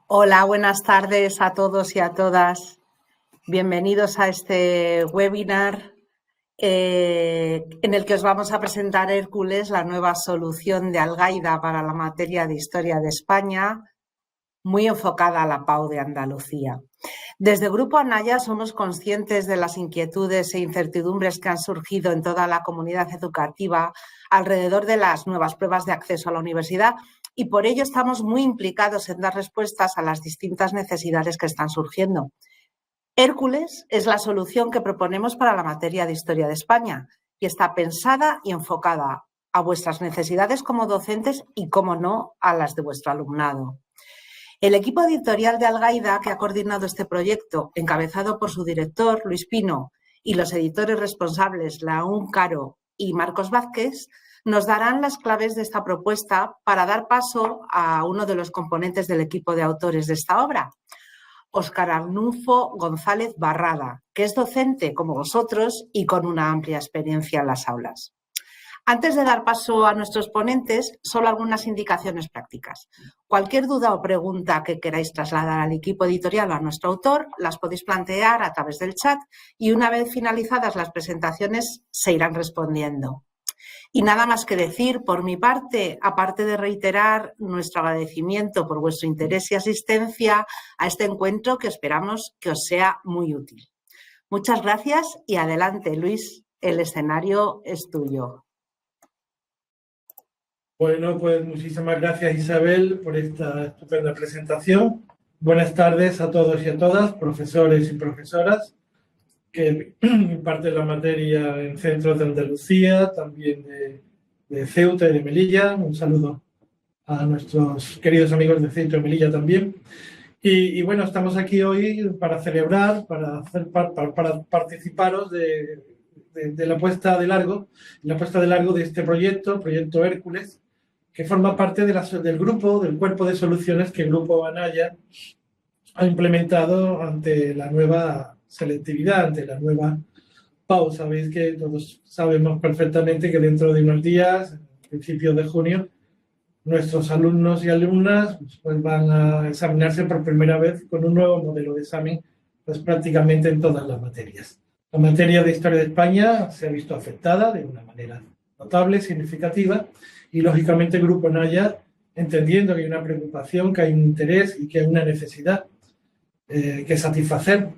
Hola, buenas tardes a todos y a todas. Bienvenidos a este webinar en el que os vamos a presentar Hércules, la nueva solución de Algaida para la materia de Historia de España, muy enfocada a la PAU de Andalucía. Desde Grupo Anaya somos conscientes de las inquietudes e incertidumbres que han surgido en toda la comunidad educativa alrededor de las nuevas pruebas de acceso a la universidad y por ello estamos muy implicados en dar respuestas a las distintas necesidades que están surgiendo. Hércules es la solución que proponemos para la materia de Historia de España y está pensada y enfocada a vuestras necesidades como docentes y, como no, a las de vuestro alumnado. El equipo editorial de Algaida, que ha coordinado este proyecto, encabezado por su director, Luis Pino, y los editores responsables, Laún Caro y Marcos Vázquez, nos darán las claves de esta propuesta para dar paso a uno de los componentes del equipo de autores de esta obra, Óscar Arnulfo González Barrada, que es docente como vosotros y con una amplia experiencia en las aulas. Antes de dar paso a nuestros ponentes, solo algunas indicaciones prácticas. Cualquier duda o pregunta que queráis trasladar al equipo editorial o a nuestro autor, las podéis plantear a través del chat y una vez finalizadas las presentaciones se irán respondiendo. Y nada más que decir, por mi parte, aparte de reiterar nuestro agradecimiento por vuestro interés y asistencia a este encuentro que esperamos que os sea muy útil. Muchas gracias y adelante, Luis, el escenario es tuyo. Bueno, pues muchísimas gracias, Isabel, por esta estupenda presentación. Buenas tardes a todos y a todas, profesores y profesoras que imparten la materia en centros de Andalucía, también de Ceuta y de Melilla. Un saludo a nuestros queridos amigos de Ceuta y Melilla también. Y bueno, estamos aquí hoy para celebrar, para participaros de la puesta de largo de este proyecto Hércules, que forma parte del cuerpo de soluciones que el Grupo Anaya ha implementado ante la nueva selectividad, ante la nueva PAU. Sabéis que todos sabemos perfectamente que dentro de unos días, a principios de junio, nuestros alumnos y alumnas pues van a examinarse por primera vez con un nuevo modelo de examen, pues prácticamente en todas las materias. La materia de Historia de España se ha visto afectada de una manera notable, significativa, y lógicamente el Grupo Anaya, entendiendo que hay una preocupación, que hay un interés y que hay una necesidad que satisfacer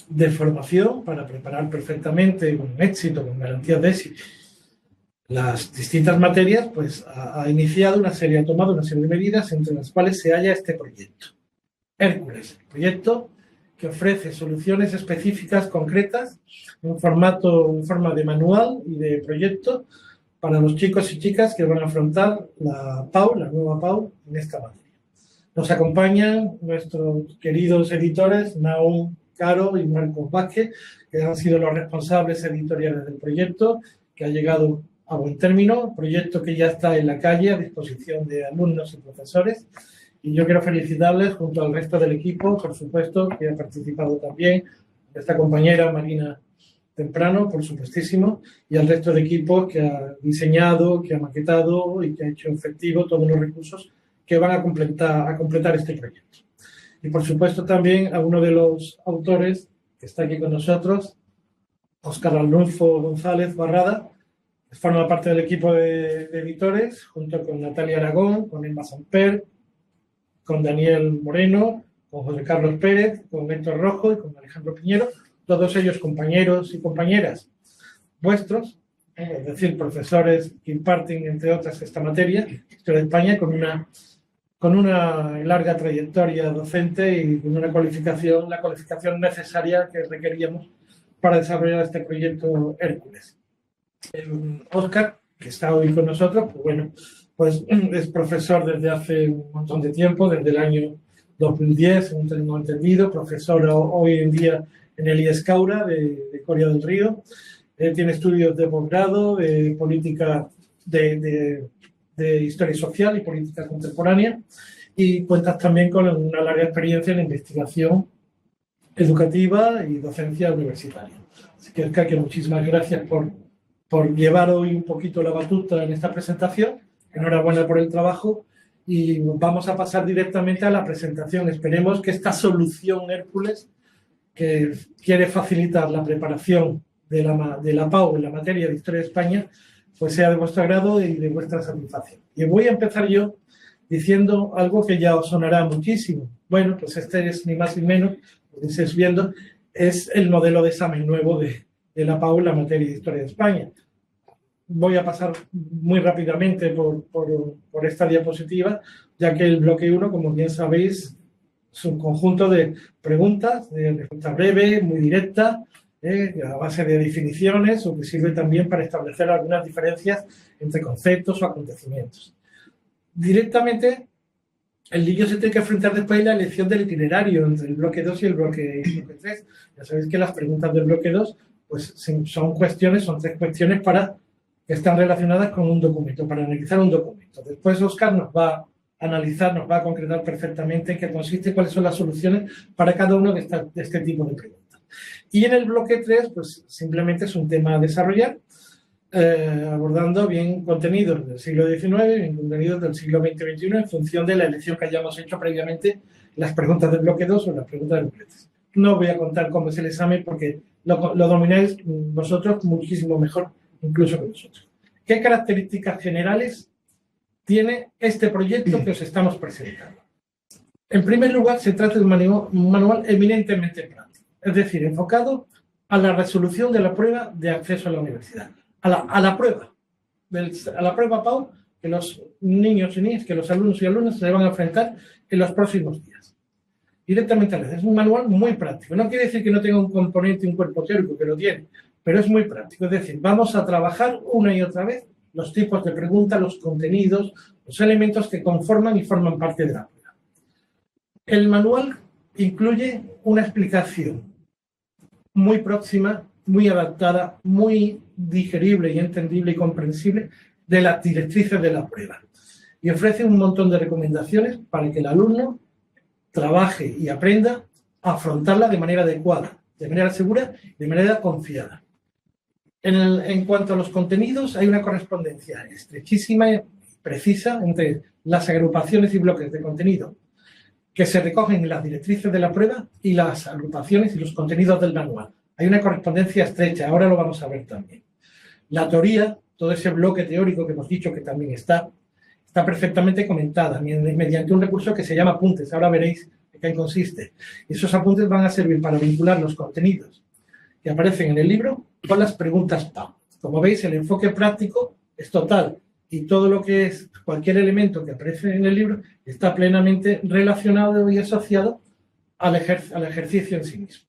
de formación para preparar perfectamente, con éxito, con garantías de éxito, las distintas materias, pues ha tomado una serie de medidas entre las cuales se halla este proyecto. Hércules, el proyecto que ofrece soluciones específicas, concretas, en forma de manual y de proyecto para los chicos y chicas que van a afrontar la nueva PAU en esta materia. Nos acompañan nuestros queridos editores, Naum Caro y Marcos Vázquez, que han sido los responsables editoriales del proyecto, que ha llegado a buen término, proyecto que ya está en la calle a disposición de alumnos y profesores. Y yo quiero felicitarles junto al resto del equipo, por supuesto, que ha participado también, esta compañera Marina Temprano, por supuestísimo, y al resto de equipos que ha diseñado, que ha maquetado y que ha hecho efectivo todos los recursos que van a completar este proyecto. Y por supuesto también a uno de los autores que está aquí con nosotros, Óscar Arnulfo González Barrada, que forma parte del equipo de editores, junto con Natalia Aragón, con Emma Samper, con Daniel Moreno, con José Carlos Pérez, con Héctor Rojo y con Alejandro Piñero, todos ellos compañeros y compañeras vuestros, es decir, profesores que imparten, entre otras, esta materia, Historia de España, con una larga trayectoria docente y con la cualificación necesaria que requeríamos para desarrollar este proyecto Hércules. Óscar, que está hoy con nosotros, pues es profesor desde hace un montón de tiempo, desde el año 2010, según tengo entendido, profesor hoy en día en el IES Caura de Coria del Río. Tiene estudios de posgrado, de política de historia social y política contemporánea, y cuentas también con una larga experiencia en investigación educativa y docencia universitaria. Así que, Oscar, muchísimas gracias por llevar hoy un poquito la batuta en esta presentación. Enhorabuena por el trabajo y vamos a pasar directamente a la presentación. Esperemos que esta solución Hércules, que quiere facilitar la preparación de la PAU en la materia de Historia de España, pues sea de vuestro agrado y de vuestra satisfacción. Y voy a empezar yo diciendo algo que ya os sonará muchísimo. Bueno, pues este es ni más ni menos, como estáis viendo, es el modelo de examen nuevo de la PAU en la materia de Historia de España. Voy a pasar muy rápidamente por esta diapositiva, ya que el bloque 1, como bien sabéis, es un conjunto de preguntas, de respuesta breve, muy directa, a base de definiciones, o que sirve también para establecer algunas diferencias entre conceptos o acontecimientos. Directamente, el niño se tiene que enfrentar después a la elección del itinerario entre el bloque 2 y el bloque 3. Ya sabéis que las preguntas del bloque 2 pues, son tres cuestiones que están relacionadas con un documento, para analizar un documento. Después Óscar nos va a analizar, nos va a concretar perfectamente en qué consiste y cuáles son las soluciones para cada uno de este tipo de preguntas. Y en el bloque 3, pues simplemente es un tema a desarrollar, abordando bien contenidos del siglo XIX y bien contenidos del siglo XX-XXI en función de la elección que hayamos hecho previamente, las preguntas del bloque 2 o las preguntas del bloque 3. No voy a contar cómo es el examen porque lo domináis vosotros muchísimo mejor, incluso que nosotros. ¿Qué características generales tiene este proyecto que os estamos presentando? En primer lugar, se trata de un manual eminentemente práctico, es decir, enfocado a la resolución de la prueba de acceso a la universidad. A la prueba PAU que los niños y niñas, que los alumnos y alumnas se van a enfrentar en los próximos días. Directamente a la vez. Es un manual muy práctico. No quiere decir que no tenga un componente y un cuerpo teórico, que lo tiene, pero es muy práctico. Es decir, vamos a trabajar una y otra vez los tipos de preguntas, los contenidos, los elementos que conforman y forman parte de la prueba. El manual incluye una explicación muy próxima, muy adaptada, muy digerible y entendible y comprensible de las directrices de la prueba. Y ofrece un montón de recomendaciones para que el alumno trabaje y aprenda a afrontarla de manera adecuada, de manera segura y de manera confiada. En cuanto a los contenidos, hay una correspondencia estrechísima y precisa entre las agrupaciones y bloques de contenido que se recogen en las directrices de la prueba y las agrupaciones y los contenidos del manual. Hay una correspondencia estrecha, ahora lo vamos a ver también. La teoría, todo ese bloque teórico que hemos dicho que también está perfectamente comentada mediante un recurso que se llama apuntes. Ahora veréis en qué consiste. Esos apuntes van a servir para vincular los contenidos que aparecen en el libro con las preguntas PAU. Como veis, el enfoque práctico es total y todo lo que es cualquier elemento que aparece en el libro está plenamente relacionado y asociado al ejercicio en sí mismo.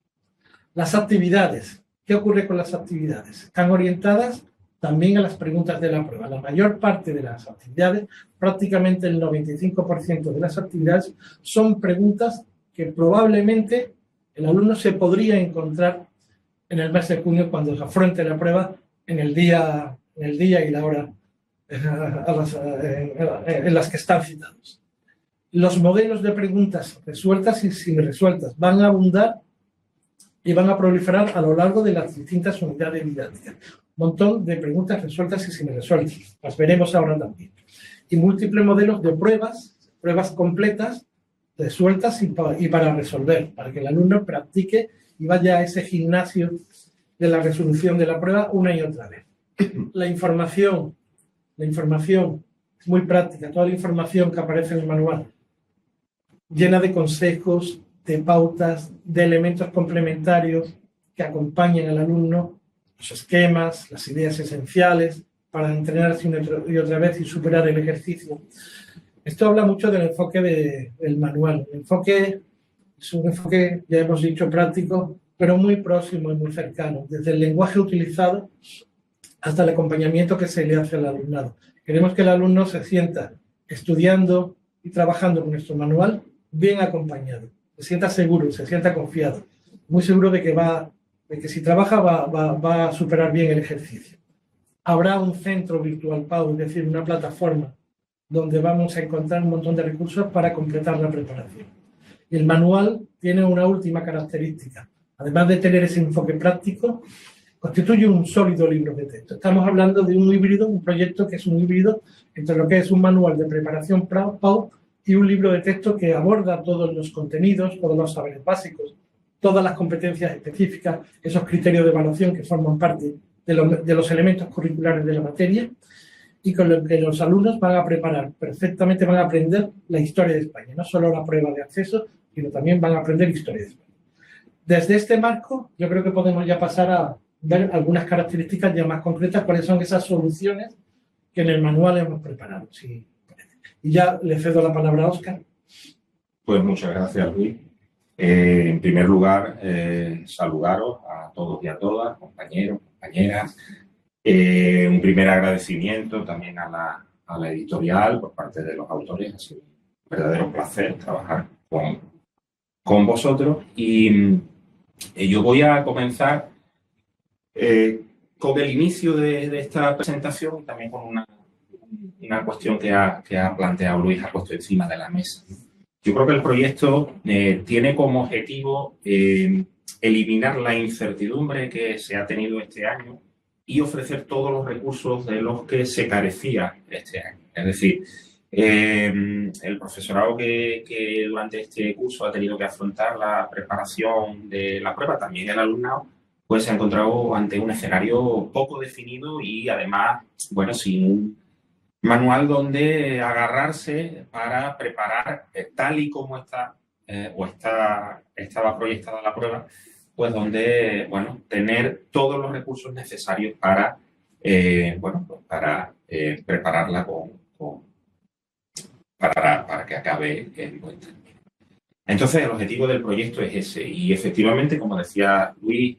Las actividades. ¿Qué ocurre con las actividades? Están orientadas también a las preguntas de la prueba. La mayor parte de las actividades, prácticamente el 95% de las actividades, son preguntas que probablemente el alumno se podría encontrar en el mes de junio cuando se afronte la prueba en el día y la hora en las que están citados. Los modelos de preguntas resueltas y sin resueltas van a abundar y van a proliferar a lo largo de las distintas unidades didácticas. Un montón de preguntas resueltas y sin resueltas. Las veremos ahora también. Y múltiples modelos de pruebas completas, resueltas y para resolver, para que el alumno practique y vaya a ese gimnasio de la resolución de la prueba una y otra vez. La información es muy práctica. Toda la información que aparece en el manual, llena de consejos, de pautas, de elementos complementarios que acompañen al alumno, los esquemas, las ideas esenciales para entrenarse una y otra vez y superar el ejercicio. Esto habla mucho del enfoque del manual. El enfoque es un enfoque, ya hemos dicho, práctico, pero muy próximo y muy cercano, desde el lenguaje utilizado hasta el acompañamiento que se le hace al alumnado. Queremos que el alumno se sienta estudiando y trabajando con nuestro manual bien acompañado, se sienta seguro, se sienta confiado, muy seguro de que si trabaja va a superar bien el ejercicio. Habrá un centro virtual PAU, es decir, una plataforma donde vamos a encontrar un montón de recursos para completar la preparación. Y el manual tiene una última característica. Además de tener ese enfoque práctico, constituye un sólido libro de texto. Estamos hablando de un híbrido, un proyecto que es un híbrido entre lo que es un manual de preparación PAU y un libro de texto que aborda todos los contenidos, todos los saberes básicos, todas las competencias específicas, esos criterios de evaluación que forman parte de los elementos curriculares de la materia, y con lo que los alumnos van a preparar perfectamente, van a aprender la historia de España, no solo la prueba de acceso, sino también van a aprender historia de España. Desde este marco, yo creo que podemos ya pasar a ver algunas características ya más concretas, cuáles son esas soluciones que en el manual hemos preparado. Sí. Y ya le cedo la palabra a Óscar. Pues muchas gracias, Luis. En primer lugar, saludaros a todos y a todas, compañeros, compañeras. Un primer agradecimiento también a la editorial por parte de los autores. Ha sido un verdadero placer trabajar con vosotros. Y yo voy a comenzar con el inicio de esta presentación y también con una cuestión que ha planteado Luis, ha puesto encima de la mesa. Yo creo que el proyecto tiene como objetivo eliminar la incertidumbre que se ha tenido este año y ofrecer todos los recursos de los que se carecía este año. Es decir, el profesorado que durante este curso ha tenido que afrontar la preparación de la prueba, también el alumnado, pues se ha encontrado ante un escenario poco definido y además, bueno, sin un manual donde agarrarse para preparar tal y como estaba proyectada la prueba, pues donde, bueno, tener todos los recursos necesarios para, prepararla para que acabe en buen término. Entonces, el objetivo del proyecto es ese y efectivamente, como decía Luis,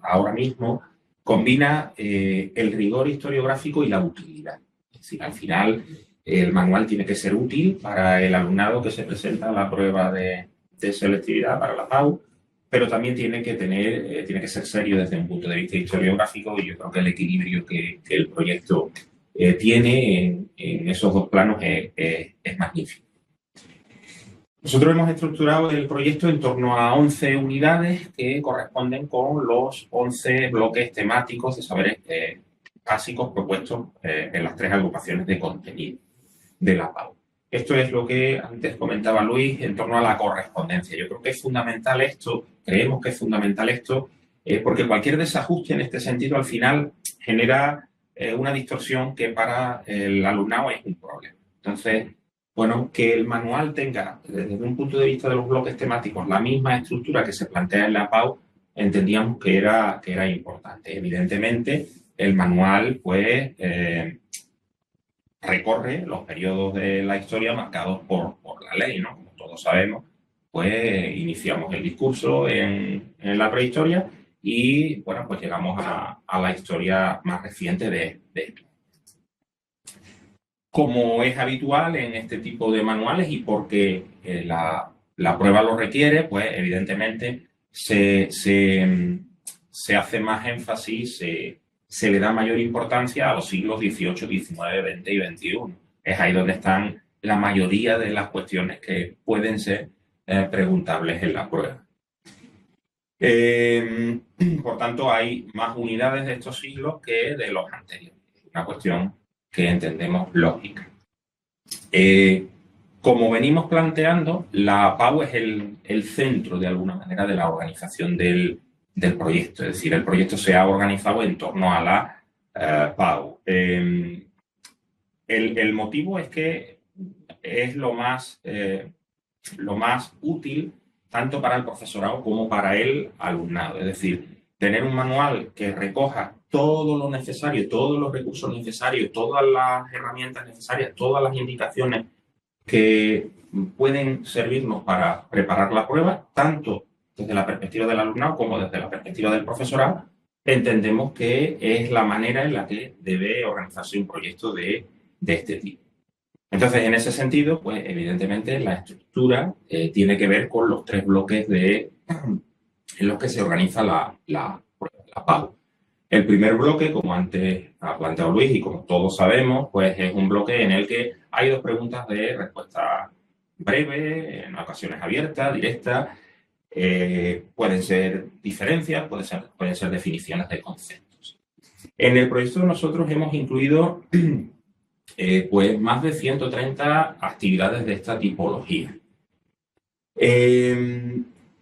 ahora mismo combina el rigor historiográfico y la utilidad. Es decir, al final el manual tiene que ser útil para el alumnado que se presenta a la prueba de selectividad para la PAU, pero también tiene que ser serio desde un punto de vista historiográfico y yo creo que el equilibrio que el proyecto tiene en esos dos planos es magnífico. Nosotros hemos estructurado el proyecto en torno a 11 unidades que corresponden con los 11 bloques temáticos de saberes básicos propuestos en las 3 agrupaciones de contenido de la PAU. Esto es lo que antes comentaba Luis en torno a la correspondencia. Yo creo que es fundamental esto, creemos que es fundamental esto, porque cualquier desajuste en este sentido al final genera una distorsión que para el alumnado es un problema. Entonces, bueno, que el manual tenga, desde un punto de vista de los bloques temáticos, la misma estructura que se plantea en la PAU, entendíamos que era importante. Evidentemente, el manual, pues, recorre los periodos de la historia marcados por la ley, ¿no? Como todos sabemos, pues iniciamos el discurso en la prehistoria y, bueno, pues llegamos a la historia más reciente de España. Como es habitual en este tipo de manuales y porque la prueba lo requiere, pues evidentemente se hace más énfasis, se le da mayor importancia a los siglos XVIII, XIX, XX y XXI. Es ahí donde están la mayoría de las cuestiones que pueden ser preguntables en la prueba. Por tanto, hay más unidades de estos siglos que de los anteriores. Una cuestión que entendemos lógica. Como venimos planteando, la PAU es el centro, de alguna manera, de la organización del proyecto. Es decir, el proyecto se ha organizado en torno a la PAU. El motivo es que es lo más útil tanto para el profesorado como para el alumnado. Es decir, tener un manual que recoja todo lo necesario, todos los recursos necesarios, todas las herramientas necesarias, todas las indicaciones que pueden servirnos para preparar la prueba, tanto desde la perspectiva del alumnado como desde la perspectiva del profesorado, entendemos que es la manera en la que debe organizarse un proyecto de este tipo. Entonces, en ese sentido, pues evidentemente la estructura tiene que ver con los 3 bloques en los que se organiza la PAU. El primer bloque, como antes ha planteado Luis y como todos sabemos, pues es un bloque en el que hay 2 preguntas de respuesta breve, en ocasiones abierta, directa, pueden ser diferencias, pueden ser definiciones de conceptos. En el proyecto nosotros hemos incluido pues más de 130 actividades de esta tipología.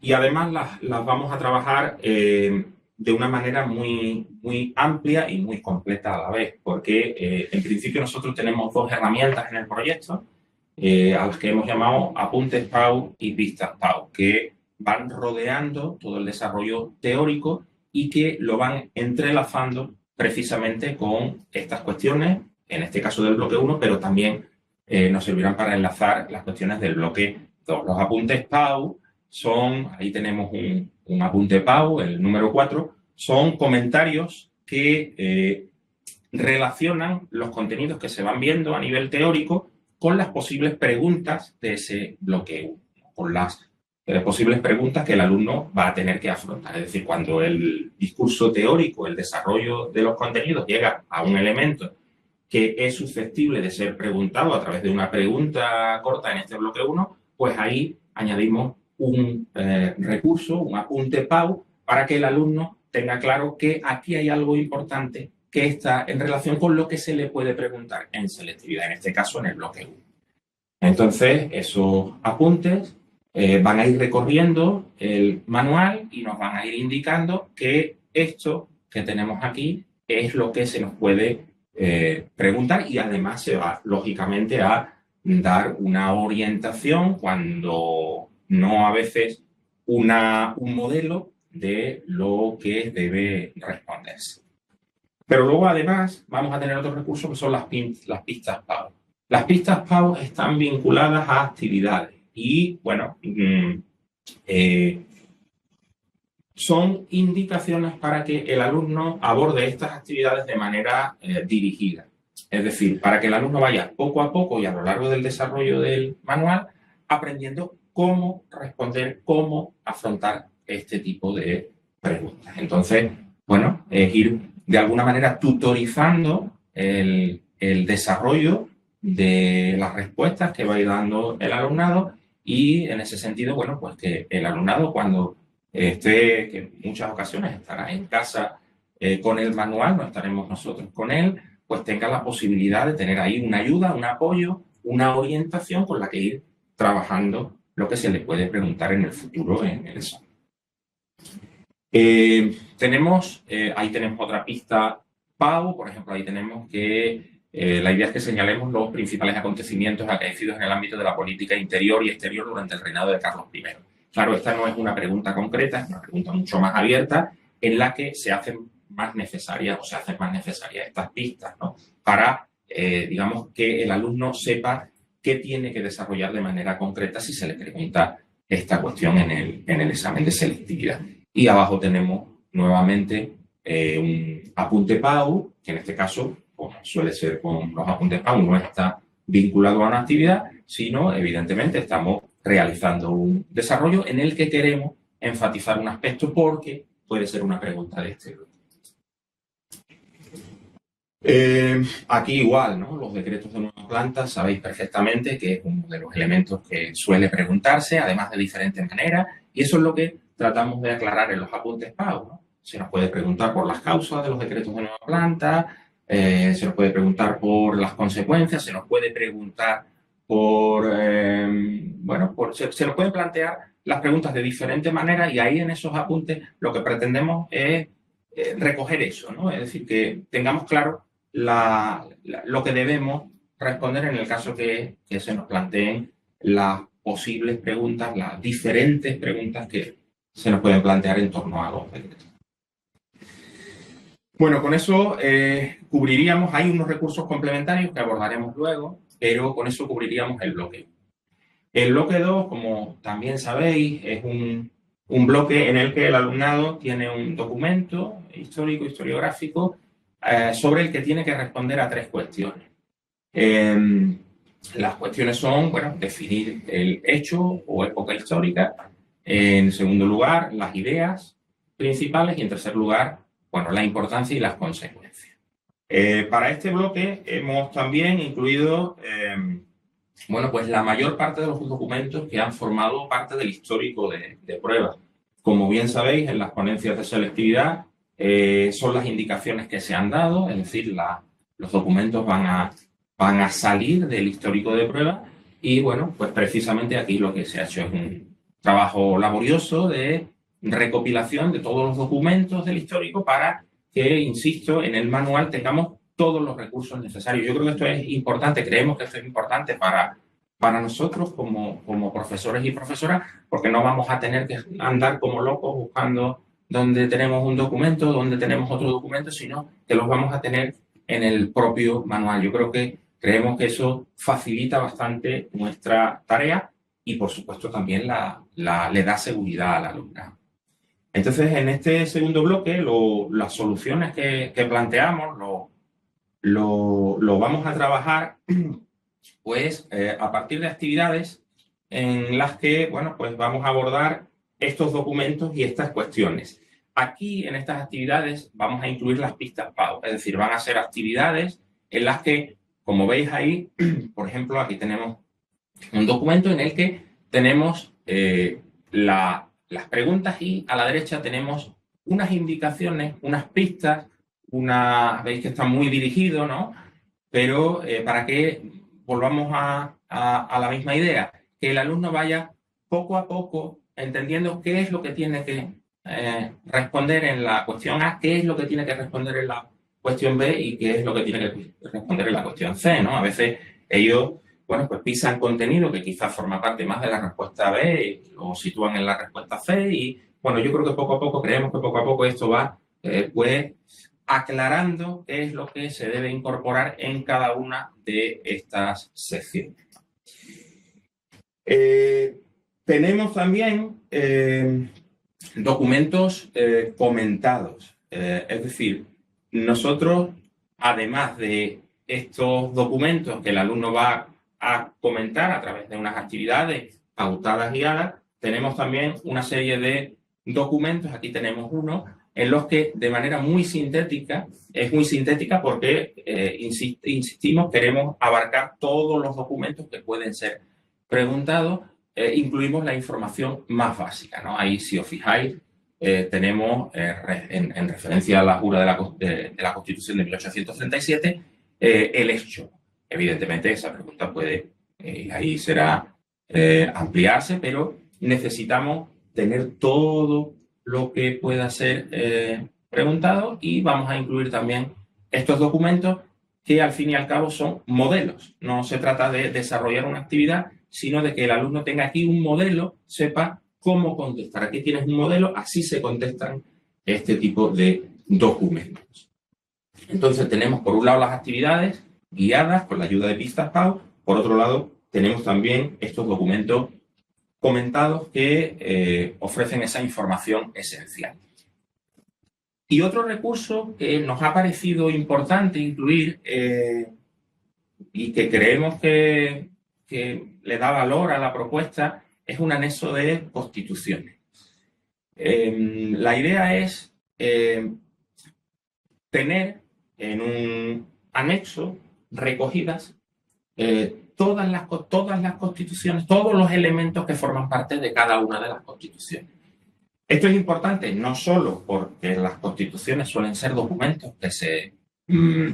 Y además las vamos a trabajar de una manera muy amplia y muy completa a la vez, porque en principio nosotros tenemos dos herramientas en el proyecto, a las que hemos llamado apuntes PAU y pistas PAU, que van rodeando todo el desarrollo teórico y que lo van entrelazando precisamente con estas cuestiones, en este caso del bloque 1, pero también nos servirán para enlazar las cuestiones del bloque 2. Los apuntes PAU son, ahí tenemos un apunte PAU, el número 4, son comentarios que relacionan los contenidos que se van viendo a nivel teórico con las posibles preguntas de ese bloque 1, con las posibles preguntas que el alumno va a tener que afrontar. Es decir, cuando el discurso teórico, el desarrollo de los contenidos llega a un elemento que es susceptible de ser preguntado a través de una pregunta corta en este bloque 1, pues ahí añadimos un recurso, un apunte PAU, para que el alumno tenga claro que aquí hay algo importante que está en relación con lo que se le puede preguntar en selectividad, en este caso en el bloque 1. Entonces, esos apuntes van a ir recorriendo el manual y nos van a ir indicando que esto que tenemos aquí es lo que se nos puede preguntar, y además se va, lógicamente, a dar una orientación, cuando no a veces un modelo de lo que debe responderse. Pero luego, además, vamos a tener otros recursos que son las pistas PAU. Las pistas PAU están vinculadas a actividades y, bueno, son indicaciones para que el alumno aborde estas actividades de manera dirigida. Es decir, para que el alumno vaya poco a poco y a lo largo del desarrollo del manual aprendiendo cómo responder, cómo afrontar este tipo de preguntas. Entonces, bueno, es ir de alguna manera tutorizando el desarrollo de las respuestas que va a ir dando el alumnado, y en ese sentido, bueno, pues que el alumnado, cuando que en muchas ocasiones estará en casa con el manual, no estaremos nosotros con él, pues tenga la posibilidad de tener ahí una ayuda, un apoyo, una orientación con la que ir trabajando lo que se le puede preguntar en el futuro en el examen. Ahí tenemos otra pista PAU, por ejemplo, ahí tenemos que la idea es que señalemos los principales acontecimientos acaecidos en el ámbito de la política interior y exterior durante el reinado de Carlos I. Claro, esta no es una pregunta concreta, es una pregunta mucho más abierta, en la que se hacen más necesarias estas pistas, ¿no? Para, digamos, que el alumno sepa qué tiene que desarrollar de manera concreta si se le pregunta esta cuestión en el examen de selectividad. Y abajo tenemos nuevamente un apunte PAU, que en este caso, como suele ser con los apuntes PAU, no está vinculado a una actividad, sino evidentemente estamos realizando un desarrollo en el que queremos enfatizar un aspecto porque puede ser una pregunta de este grupo. Aquí igual, ¿no? Los decretos de nueva planta, sabéis perfectamente que es uno de los elementos que suele preguntarse, además de diferentes maneras, y eso es lo que tratamos de aclarar en los apuntes PAU, ¿no? Se nos puede preguntar por las causas de los decretos de nueva planta, se nos puede preguntar por las consecuencias, se nos puede preguntar se nos pueden plantear las preguntas de diferentes maneras, y ahí en esos apuntes lo que pretendemos es recoger eso, ¿no? Es decir, que tengamos claro lo que debemos responder en el caso que se nos planteen las posibles preguntas, las diferentes preguntas que se nos pueden plantear en torno a los decretos. Bueno, con eso cubriríamos, hay unos recursos complementarios que abordaremos luego, pero con eso cubriríamos el bloque 1. El bloque 2, como también sabéis, es un bloque en el que el alumnado tiene un documento histórico, historiográfico, sobre el que tiene que responder a 3 cuestiones. Las cuestiones son, bueno, definir el hecho o época histórica. En segundo lugar, las ideas principales. Y en tercer lugar, bueno, la importancia y las consecuencias. Para este bloque hemos también incluido bueno, pues la mayor parte de los documentos que han formado parte del histórico de pruebas. Como bien sabéis, en las ponencias de selectividad son las indicaciones que se han dado, es decir, los documentos van a salir del histórico de pruebas y, bueno, pues precisamente aquí lo que se ha hecho es un trabajo laborioso de recopilación de todos los documentos del histórico para que, insisto, en el manual tengamos todos los recursos necesarios. Yo creo que esto es importante, creemos que esto es importante para nosotros como profesores y profesoras, porque no vamos a tener que andar como locos buscando dónde tenemos un documento, dónde tenemos otro documento, sino que los vamos a tener en el propio manual. Yo creo que creemos que eso facilita bastante nuestra tarea y, por supuesto, también le da seguridad al alumnado. Entonces, en este segundo bloque, las soluciones que planteamos lo vamos a trabajar pues a partir de actividades en las que, bueno, pues vamos a abordar estos documentos y estas cuestiones. Aquí, en estas actividades, vamos a incluir las pistas PAU, es decir, van a ser actividades en las que, como veis ahí, por ejemplo, aquí tenemos un documento en el que tenemos las preguntas y a la derecha tenemos unas indicaciones, unas pistas, veis que está muy dirigido, ¿no? Pero para que volvamos a la misma idea, que el alumno vaya poco a poco entendiendo qué es lo que tiene que responder en la cuestión A, qué es lo que tiene que responder en la cuestión B y qué es lo que tiene que responder en la cuestión C, ¿no? A veces ellos, bueno, pues pisan contenido que quizás forma parte más de la respuesta B o sitúan en la respuesta C y, bueno, yo creo que poco a poco, creemos que poco a poco esto va, pues, aclarando qué es lo que se debe incorporar en cada una de estas secciones. Tenemos también documentos comentados, es decir, nosotros, además de estos documentos que el alumno va a comentar a través de unas actividades pautadas guiadas, tenemos también una serie de documentos, aquí tenemos uno, en los que de manera muy sintética, es muy sintética porque, insistimos, queremos abarcar todos los documentos que pueden ser preguntados, incluimos la información más básica, ¿no? Ahí, si os fijáis, tenemos, en referencia a la jura de la Constitución de 1837, el hecho. Evidentemente, esa pregunta puede, ahí será ampliarse, pero necesitamos tener todo lo que pueda ser preguntado y vamos a incluir también estos documentos que al fin y al cabo son modelos. No se trata de desarrollar una actividad, sino de que el alumno tenga aquí un modelo, sepa cómo contestar. Aquí tienes un modelo, así se contestan este tipo de documentos. Entonces tenemos por un lado las actividades guiadas con la ayuda de pistas PAU, por otro lado tenemos también estos documentos comentados que ofrecen esa información esencial. Y otro recurso que nos ha parecido importante incluir y que creemos que le da valor a la propuesta es un anexo de constituciones. La idea es tener en un anexo recogidas todas las constituciones, todos los elementos que forman parte de cada una de las constituciones. Esto es importante no solo porque las constituciones suelen ser documentos que se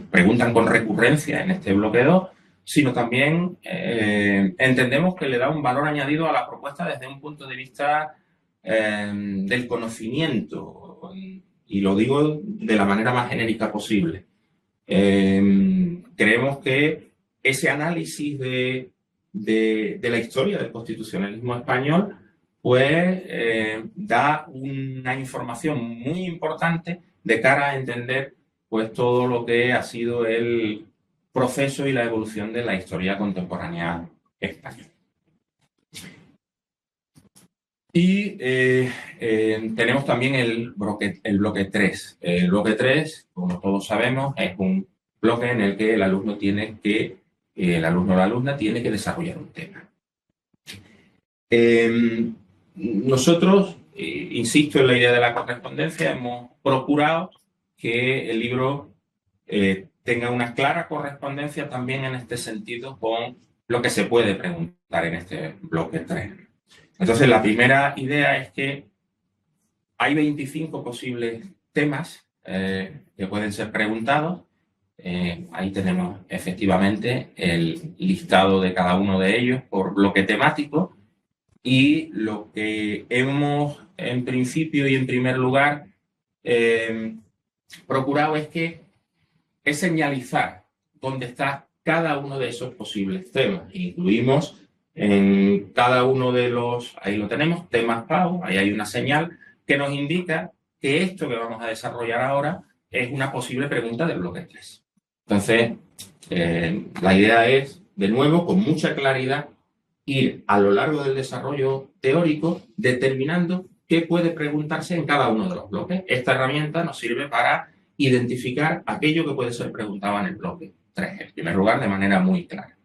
preguntan con recurrencia en este bloque 2, sino también entendemos que le da un valor añadido a la propuesta desde un punto de vista del conocimiento, y lo digo de la manera más genérica posible. Creemos que ese análisis de la historia del constitucionalismo español pues da una información muy importante de cara a entender pues todo lo que ha sido el proceso y la evolución de la historia contemporánea española. Y tenemos también el bloque 3. El bloque 3, como todos sabemos, es un bloque en el que el alumno o la alumna tiene que desarrollar un tema. Nosotros, insisto en la idea de la correspondencia, hemos procurado que el libro tenga una clara correspondencia también en este sentido con lo que se puede preguntar en este bloque 3. Entonces, la primera idea es que hay 25 posibles temas que pueden ser preguntados. Ahí tenemos efectivamente el listado de cada uno de ellos por bloque temático, y lo que hemos en principio y en primer lugar procurado es señalizar dónde está cada uno de esos posibles temas. Incluimos en cada uno de los, ahí lo tenemos, temas PAU, ahí hay una señal que nos indica que esto que vamos a desarrollar ahora es una posible pregunta del bloque 3. Entonces, la idea es, de nuevo, con mucha claridad, ir a lo largo del desarrollo teórico determinando qué puede preguntarse en cada uno de los bloques. Esta herramienta nos sirve para identificar aquello que puede ser preguntado en el bloque 3, en primer lugar, de manera muy clara.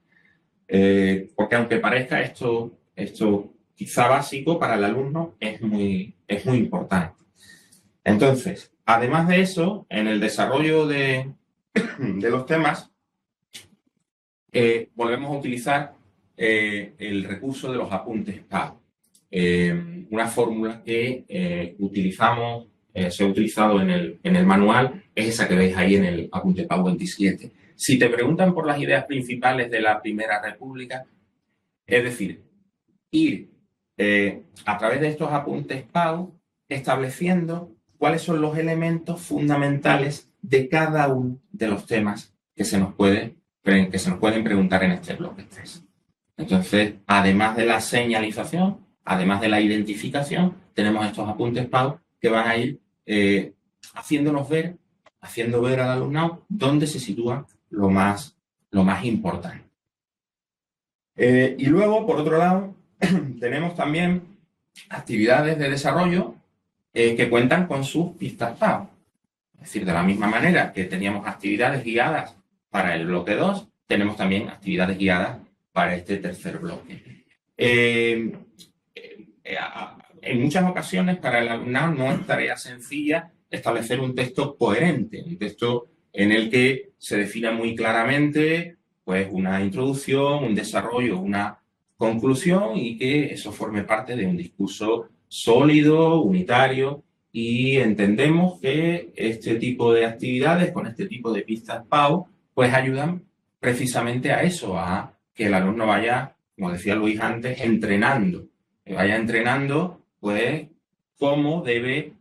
Porque aunque parezca esto quizá básico, para el alumno es muy importante. Entonces, además de eso, en el desarrollo de los temas, volvemos a utilizar el recurso de los apuntes PAU. Una fórmula que utilizamos, se ha utilizado en el manual, es esa que veis ahí en el apunte PAU 27. Si te preguntan por las ideas principales de la Primera República, es decir, ir a través de estos apuntes PAU estableciendo cuáles son los elementos fundamentales de cada uno de los temas que se nos pueden preguntar en este bloque 3. Entonces, además de la señalización, además de la identificación, tenemos estos apuntes PAU que van a ir haciendo ver al alumnado dónde se sitúa lo más importante. Y luego, por otro lado, tenemos también actividades de desarrollo que cuentan con sus pistas PAU. Es decir, de la misma manera que teníamos actividades guiadas para el bloque 2, tenemos también actividades guiadas para este tercer bloque. En muchas ocasiones, para el alumnado no es tarea sencilla establecer un texto coherente, un texto en el que se defina muy claramente pues, una introducción, un desarrollo, una conclusión, y que eso forme parte de un discurso sólido, unitario, y entendemos que este tipo de actividades con este tipo de pistas PAU pues ayudan precisamente a eso, a que el alumno vaya, como decía Luis antes, entrenando, que vaya entrenando pues cómo debe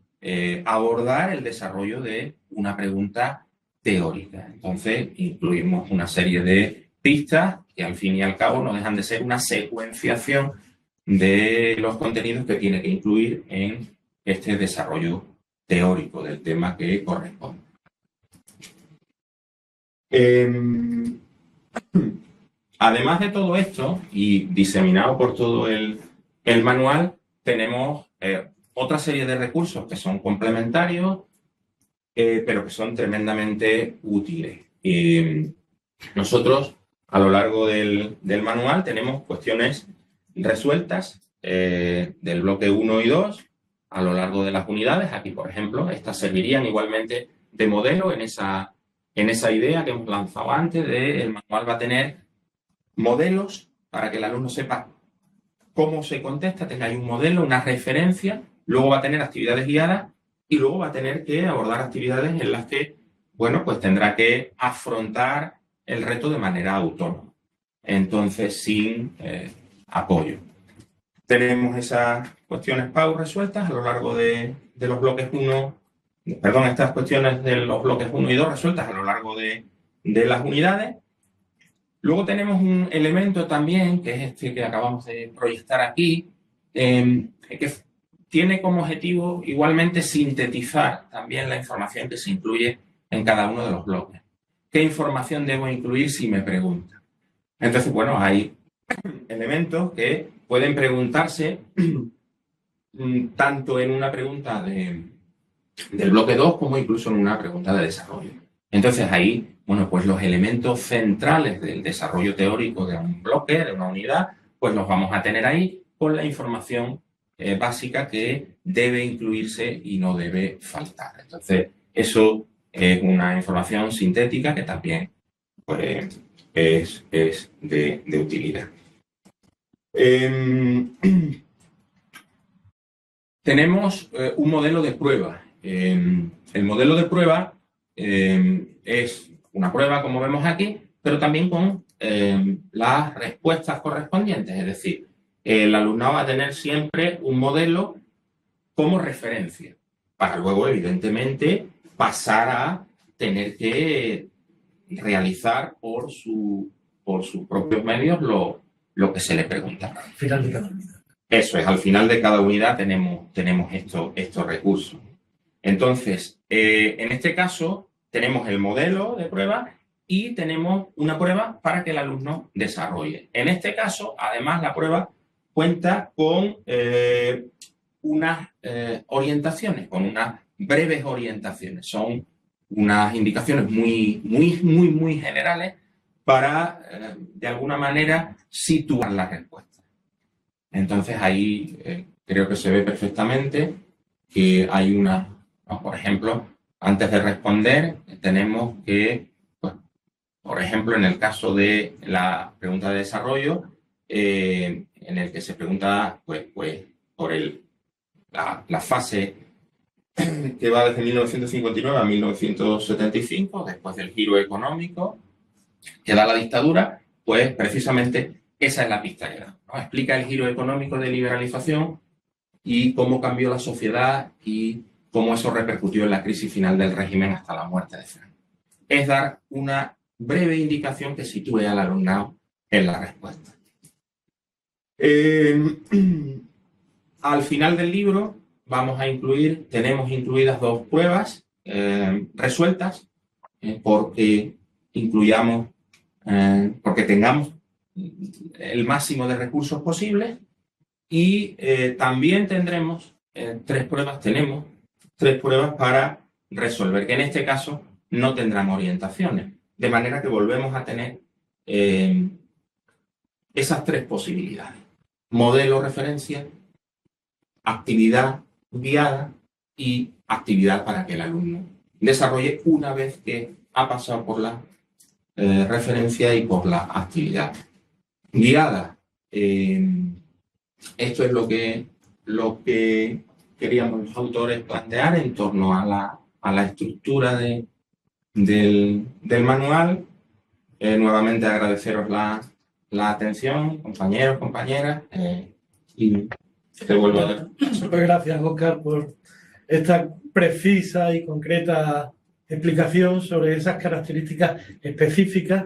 abordar el desarrollo de una pregunta teórica. Entonces incluimos una serie de pistas que al fin y al cabo no dejan de ser una secuenciación de los contenidos que tiene que incluir en este desarrollo teórico del tema que corresponde. Además de todo esto, y diseminado por todo el manual, tenemos otra serie de recursos que son complementarios, pero que son tremendamente útiles. Nosotros, a lo largo del manual, tenemos cuestiones resueltas del bloque 1 y 2 a lo largo de las unidades. Aquí, por ejemplo, estas servirían igualmente de modelo en esa idea que hemos lanzado antes. El manual va a tener modelos para que el alumno sepa cómo se contesta, tenga ahí un modelo, una referencia, luego va a tener actividades guiadas y luego va a tener que abordar actividades en las que, bueno, pues tendrá que afrontar el reto de manera autónoma, entonces sin apoyo. Tenemos esas cuestiones PAU resueltas a lo largo de los bloques 1, perdón, estas cuestiones de los bloques 1 y 2 resueltas a lo largo de las unidades. Luego tenemos un elemento también, que es este que acabamos de proyectar aquí, que tiene como objetivo igualmente sintetizar también la información que se incluye en cada uno de los bloques. ¿Qué información debo incluir si me preguntan? Entonces, bueno, hay elementos que pueden preguntarse tanto en una pregunta del bloque 2 como incluso en una pregunta de desarrollo. Entonces ahí, bueno, pues los elementos centrales del desarrollo teórico de un bloque, de una unidad, pues los vamos a tener ahí con la información básica que debe incluirse y no debe faltar. Entonces, eso es una información sintética que también pues, es de utilidad. Tenemos un modelo de prueba. El modelo de prueba es una prueba, como vemos aquí, pero también con las respuestas correspondientes. Es decir, el alumnado va a tener siempre un modelo como referencia, para luego, evidentemente, pasar a tener que realizar por sus propios medios lo que se le pregunta. Al final de cada unidad. Eso es, al final de cada unidad tenemos estos recursos. Entonces, en este caso, tenemos el modelo de prueba y tenemos una prueba para que el alumno desarrolle. En este caso, además, la prueba cuenta con unas orientaciones, con unas breves orientaciones. Son unas indicaciones muy generales para, de alguna manera, situar la respuesta. Entonces, ahí creo que se ve perfectamente que hay por ejemplo, antes de responder, tenemos que, pues, por ejemplo, en el caso de la pregunta de desarrollo, en el que se pregunta pues por la fase que va desde 1959 a 1975, después del giro económico que da la dictadura, pues precisamente esa es la pista que da, ¿no? Explica el giro económico de liberalización y cómo cambió la sociedad y cómo eso repercutió en la crisis final del régimen hasta la muerte de Franco. Es dar una breve indicación que sitúe al alumnado en la respuesta. Al final del libro tenemos incluidas 2 pruebas resueltas porque tengamos el máximo de recursos posibles y también tendremos 3 pruebas para resolver, que en este caso no tendrán orientaciones, de manera que volvemos a tener esas 3 posibilidades: modelo referencia, actividad guiada y actividad para que el alumno desarrolle una vez que ha pasado por la referencia y por la actividad guiada. Esto es lo que queríamos los autores plantear en torno a la estructura del manual. Nuevamente agradeceros la atención, compañeros, compañeras, y te vuelvo a dar. Muchas gracias, Óscar, por esta precisa y concreta explicación sobre esas características específicas.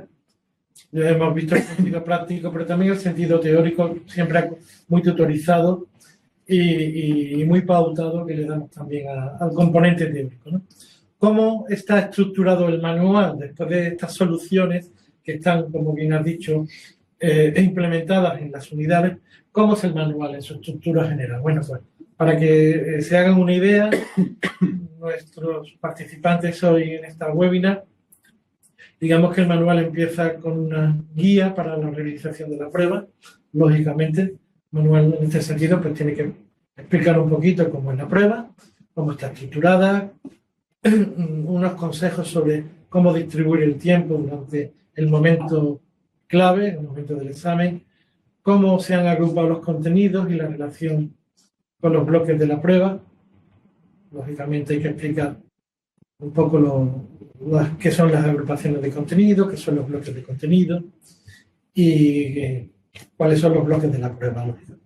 Ya hemos visto el sentido práctico, pero también el sentido teórico, siempre muy tutorizado y muy pautado, que le damos también al componente teórico, ¿no? ¿Cómo está estructurado el manual después de estas soluciones que están, como bien has dicho, implementadas en las unidades? ¿Cómo es el manual en su estructura general? Bueno, pues para que se hagan una idea, nuestros participantes hoy en esta webinar, digamos que el manual empieza con una guía para la realización de la prueba. Lógicamente, el manual en este sentido pues tiene que explicar un poquito cómo es la prueba, cómo está estructurada, unos consejos sobre cómo distribuir el tiempo durante el momento clave, el momento del examen, cómo se han agrupado los contenidos y la relación con los bloques de la prueba. Lógicamente hay que explicar un poco qué son las agrupaciones de contenido, qué son los bloques de contenido y cuáles son los bloques de la prueba, lógicamente.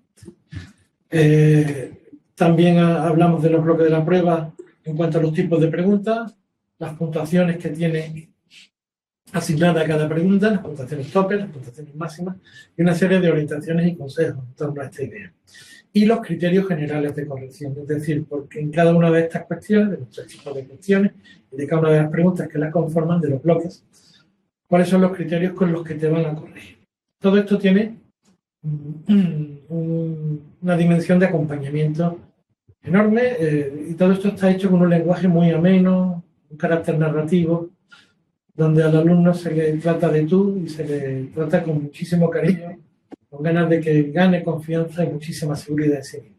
También hablamos de los bloques de la prueba en cuanto a los tipos de preguntas, las puntuaciones que tiene asignada a cada pregunta, las puntuaciones tope, las puntuaciones máximas y una serie de orientaciones y consejos en torno a esta idea. Y los criterios generales de corrección, es decir, porque en cada una de estas cuestiones, de los 3 tipos de cuestiones y de cada una de las preguntas que las conforman, de los bloques, cuáles son los criterios con los que te van a corregir. Todo esto tiene una dimensión de acompañamiento enorme y todo esto está hecho con un lenguaje muy ameno, un carácter narrativo, donde al alumno se le trata de tú y se le trata con muchísimo cariño, con ganas de que gane confianza y muchísima seguridad en sí mismo.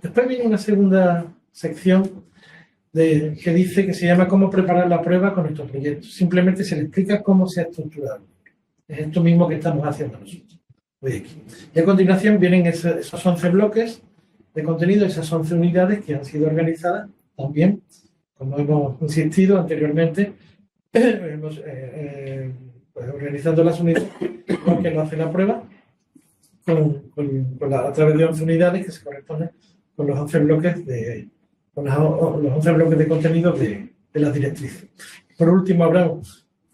Después viene una segunda sección que dice que se llama cómo preparar la prueba con nuestro proyecto. Simplemente se le explica cómo se ha estructurado. Es esto mismo que estamos haciendo nosotros hoy aquí. Y a continuación vienen esos 11 bloques de contenido, esas 11 unidades que han sido organizadas también, como hemos insistido anteriormente, pues organizando las unidades, porque lo hace la prueba a través de 11 unidades que se corresponden con los 11 bloques de, los 11 bloques de contenido de las directrices. Por último, habrá,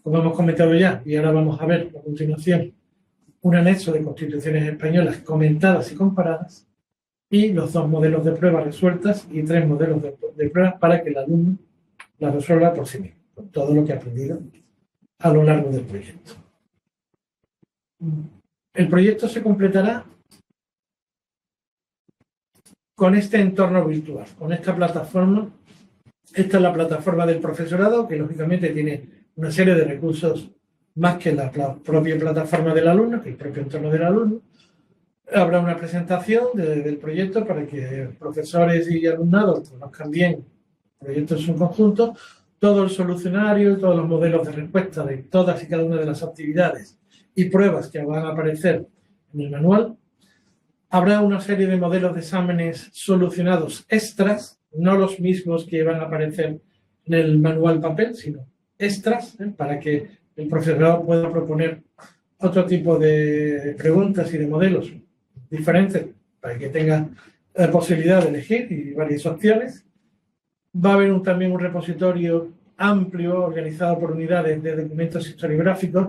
como hemos comentado ya, y ahora vamos a ver a continuación, un anexo de constituciones españolas comentadas y comparadas, y los 2 modelos de pruebas resueltas y 3 modelos de pruebas para que el alumno la resuelva por sí mismo, con todo lo que ha aprendido a lo largo del proyecto. El proyecto se completará con este entorno virtual, con esta plataforma. Esta es la plataforma del profesorado, que lógicamente tiene una serie de recursos más que la propia plataforma del alumno, que el propio entorno del alumno. Habrá una presentación del proyecto para que profesores y alumnados conozcan bien el proyecto en su conjunto, todo el solucionario, todos los modelos de respuesta de todas y cada una de las actividades y pruebas que van a aparecer en el manual. Habrá una serie de modelos de exámenes solucionados extras, no los mismos que van a aparecer en el manual papel, sino extras, para que el profesorado pueda proponer otro tipo de preguntas y de modelos diferentes, para que tenga la posibilidad de elegir y varias opciones. Va a haber también un repositorio amplio, organizado por unidades de documentos historiográficos,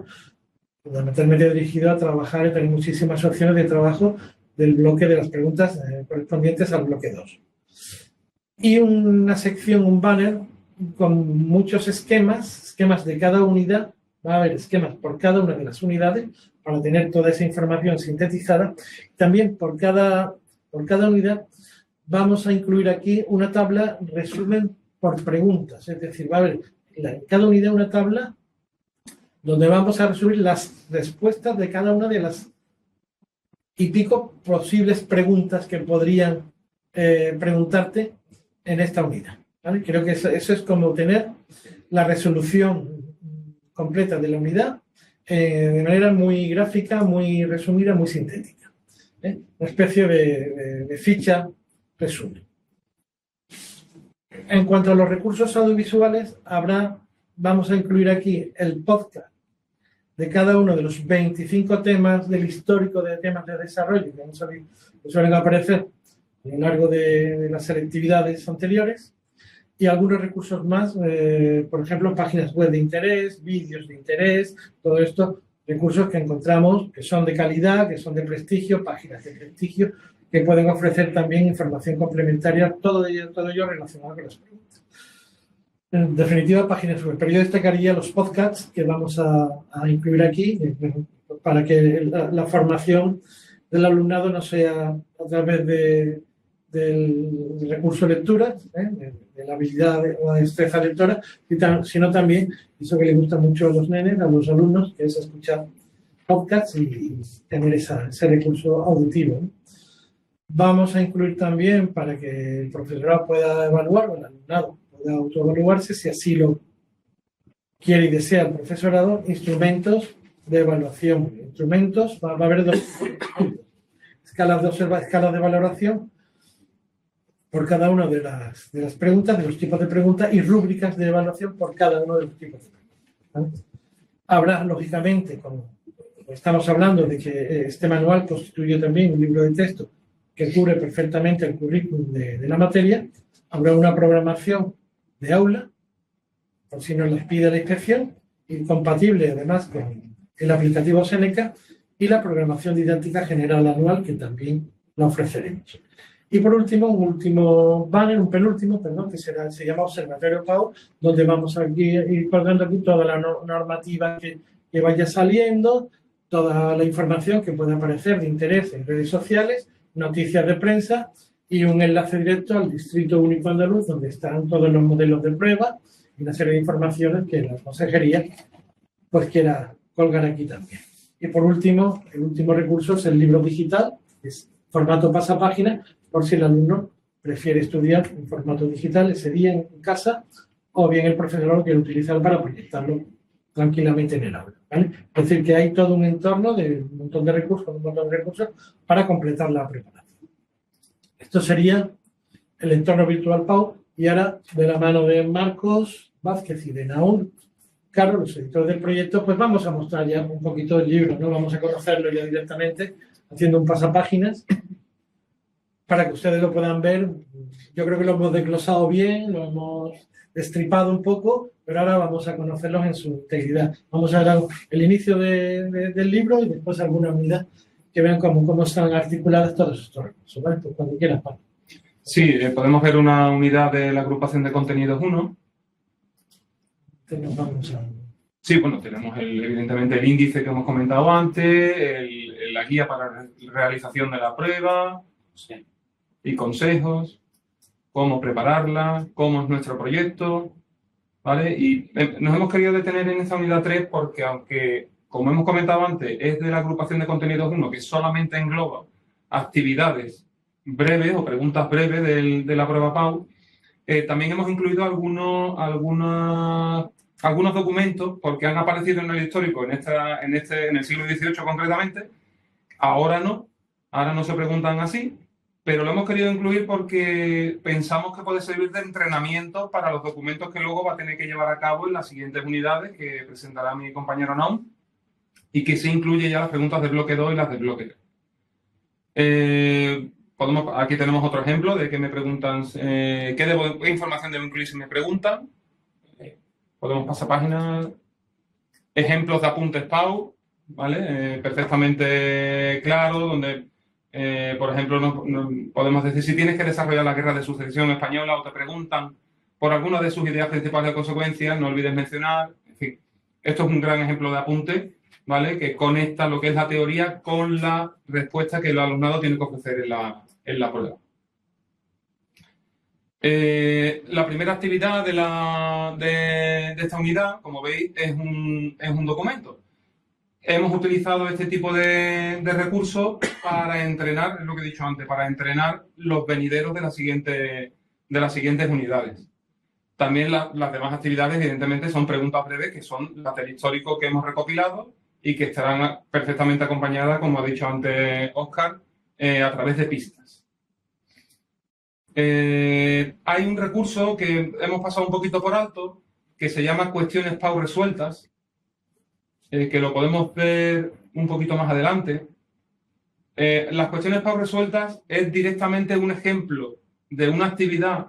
fundamentalmente dirigido a trabajar y tener muchísimas opciones de trabajo del bloque de las preguntas correspondientes al bloque 2. Y una sección, un banner, con muchos esquemas de cada unidad. Va a haber esquemas por cada una de las unidades para tener toda esa información sintetizada. También por cada unidad vamos a incluir aquí una tabla resumen por preguntas. Es decir, va a haber en cada unidad una tabla donde vamos a resumir las respuestas de cada una de las y pico posibles preguntas que podrían preguntarte en esta unidad, ¿vale? Creo que eso es como tener la resolución completa de la unidad de manera muy gráfica, muy resumida, muy sintética. Una especie de ficha resumen. En cuanto a los recursos audiovisuales, vamos a incluir aquí el podcast de cada uno de los 25 temas del histórico de temas de desarrollo que suelen aparecer a lo largo de las selectividades anteriores, y algunos recursos más, por ejemplo, páginas web de interés, vídeos de interés, todo esto, recursos que encontramos que son de calidad, que son de prestigio, páginas de prestigio, que pueden ofrecer también información complementaria, todo ello relacionado con las preguntas. En definitiva, páginas web. Pero yo destacaría los podcasts que vamos a incluir aquí para que la formación del alumnado no sea a través del recurso lectura, de la habilidad o destreza lectora, sino también eso que le gusta mucho a los nenes, a los alumnos, que es escuchar podcasts y tener ese recurso auditivo, ¿no? Vamos a incluir también, para que el profesorado pueda evaluar, o el alumnado pueda autoevaluarse, si así lo quiere y desea el profesorado, instrumentos de evaluación. Instrumentos, va a haber 2 escalas de valoración por cada una de las preguntas, de los tipos de preguntas, y rúbricas de evaluación por cada uno de los tipos de preguntas, ¿vale? Habrá, lógicamente, como estamos hablando de que este manual constituye también un libro de texto que cubre perfectamente el currículum de la materia, habrá una programación de aula, por si nos las pide la inspección, y compatible además con el aplicativo Seneca, y la programación didáctica general anual, que también la ofreceremos. Y por último, un penúltimo, que se llama Observatorio PAU, donde vamos a ir colgando aquí toda la normativa que vaya saliendo, toda la información que pueda aparecer de interés en redes sociales, noticias de prensa y un enlace directo al Distrito Único Andaluz, donde están todos los modelos de prueba y una serie de informaciones que la consejería pues quiera colgar aquí también. Y por último, el último recurso es el libro digital, que es formato pasapágina, por si el alumno prefiere estudiar en formato digital ese día en casa, o bien el profesor lo quiere utilizar para proyectarlo tranquilamente en el aula, ¿vale? Es decir, que hay todo un entorno de un montón de recursos para completar la preparación. Esto sería el entorno virtual PAU, y ahora, de la mano de Marcos Vázquez y de Naúl Carlos, los editores del proyecto, pues vamos a mostrar ya un poquito el libro, ¿no? Vamos a conocerlo ya directamente, haciendo un pasapáginas, para que ustedes lo puedan ver. Yo creo que lo hemos desglosado bien, lo hemos destripado un poco, pero ahora vamos a conocerlos en su integridad. Vamos a ver el inicio del libro y después alguna unidad que vean cómo están articuladas todos estos recursos, ¿vale? Pues cuando quieras, Pablo. Sí, podemos ver una unidad de la agrupación de contenidos 1. Nos vamos a... Sí, bueno, tenemos evidentemente el índice que hemos comentado antes, la guía para la realización de la prueba y consejos, cómo prepararla, cómo es nuestro proyecto, ¿vale? Y nos hemos querido detener en esta unidad 3 porque, aunque, como hemos comentado antes, es de la agrupación de contenidos 1 que solamente engloba actividades breves o preguntas breves de la prueba PAU, también hemos incluido algunos documentos, porque han aparecido en el histórico en el siglo XVIII concretamente. Ahora no se preguntan así, pero lo hemos querido incluir porque pensamos que puede servir de entrenamiento para los documentos que luego va a tener que llevar a cabo en las siguientes unidades que presentará mi compañero Naum, y que se incluye ya las preguntas del bloque 2 y las del bloque 3. Aquí tenemos otro ejemplo de que me preguntan qué información debo incluir si me preguntan. Podemos pasar páginas. Ejemplos de apuntes PAU, ¿vale? Perfectamente claro, donde, por ejemplo, podemos decir, si tienes que desarrollar la guerra de sucesión española o te preguntan por alguna de sus ideas principales o consecuencias, no olvides mencionar. En fin, esto es un gran ejemplo de apunte, ¿vale? Que conecta lo que es la teoría con la respuesta que el alumnado tiene que ofrecer en la prueba. La primera actividad de esta unidad, como veis, es un documento. Hemos utilizado este tipo de recursos para entrenar, es lo que he dicho antes, para entrenar los venideros de las siguientes unidades. También las demás actividades, evidentemente, son preguntas breves, que son las del histórico que hemos recopilado y que estarán perfectamente acompañadas, como ha dicho antes Óscar, a través de pistas. Hay un recurso que hemos pasado un poquito por alto, que se llama cuestiones PAU resueltas, que lo podemos ver un poquito más adelante. Las cuestiones PAU resueltas es directamente un ejemplo de una actividad